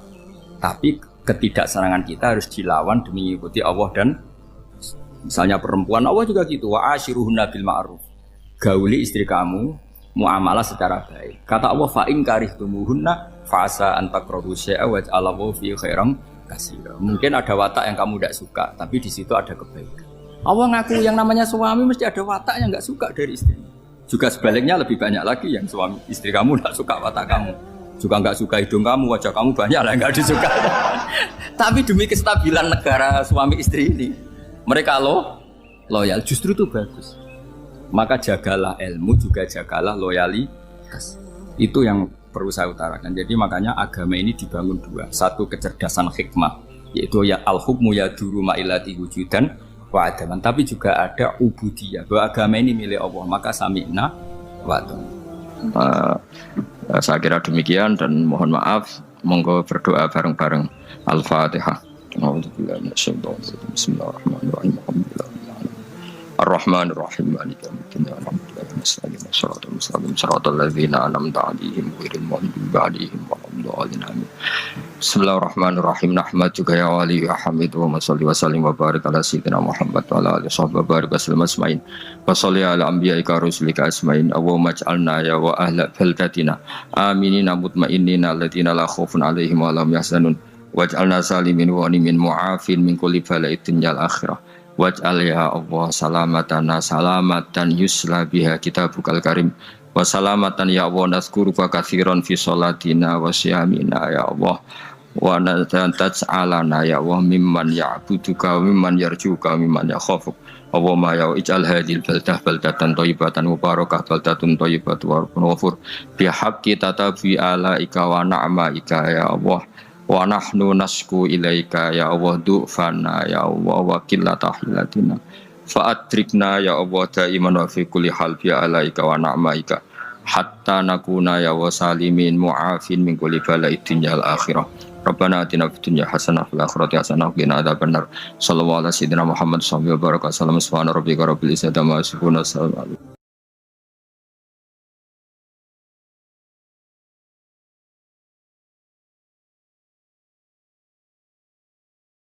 Tapi ketidaksenangan kita harus dilawan demi mengikuti Allah dan misalnya perempuan Allah juga gitu wa ashiruhunna bil ma'ruf. Gauli istri kamu muamalah secara baik. Kata Allah fa in karihtumuhunna fa asa an takrahu syai'a wa ja'alallahu fi khairan katsira. Mungkin ada watak yang kamu tidak suka, tapi di situ ada kebaikan. Allah ngaku yang namanya suami mesti ada watak yang enggak suka dari istri. Juga sebaliknya lebih banyak lagi yang suami istri kamu tidak suka watak kamu. Juga enggak suka hidung kamu, wajah kamu banyak lah enggak disuka. Tapi demi kestabilan negara suami istri ini, mereka loyal, justru itu bagus. Maka jagalah ilmu, juga jagalah loyalitas. Itu yang perlu saya utarakan. Jadi makanya agama ini dibangun dua. Satu kecerdasan hikmah, yaitu ya al-hukmu yaduru ma'ilati wujudan wa adaman. Tapi juga ada ubudiyah, bahwa agama ini milik Allah. Maka sami'na wa ata'na. Saya kira demikian dan mohon maaf, monggo berdoa bareng-bareng. Al-Fatihah. Bismillahirrahmanirrahim. Ar-Rahmanir Rahim. Maliki yaumiddin. Shiratal ladzina an'amta 'alaihim ghairil maghdubi 'alaihim waladdallin. Bismillahirrahmanirrahim. Nahmaduka ya wali ya hamid wa shalli wa sallim wa barik ala sayyidina Muhammad wa ala alihi wa barik wasallam asma'in. Wa shalli ala anbiya'ika rusulika asma'in. Allahumma ij'alna ya wa ahla baldatina aminina mutma'innina alladziina la khaufun 'alaihim wa la hum yahzanun. Waj'alna salimin wa ghanimin mu'afin min kulli bala'id dunyal akhirah. Waj'al ya Allah salamatana salamatan yusla biha kitabukal karim. Wa salamatan ya Allah nazkuruka katsiran fi sholatina wa siyamina ya Allah. Wa taj'alana ya Allah mimman ya'buduka wa mimman yarjuka wa mimman yakhafuk. Allahumma ya ij'al hadhil baldah baldatan thayyibatan mubarakah baldatun thayyibatun wa ghafur. Bi haqqi tatabi alaika wa na'maika ya Allah. Wa nahnu nasku ilaika ya Allah du'fana ya Allah wa qillata hilatina fa'adrikna ya Allah daiman wa fi kulli hal bi alaika wa na'maika hatta nakuna ya wa salimin mu'afin min kulli bala'id dunyal akhirah. Rabbana atina fid dunya hasanah wa fil akhirati hasanah wa qina adzabannar. Sallallahu alaihi wa sallam Muhammad sallallahu alaihi wa sallam. Subhana rabbika rabbil izzati amma yasifun.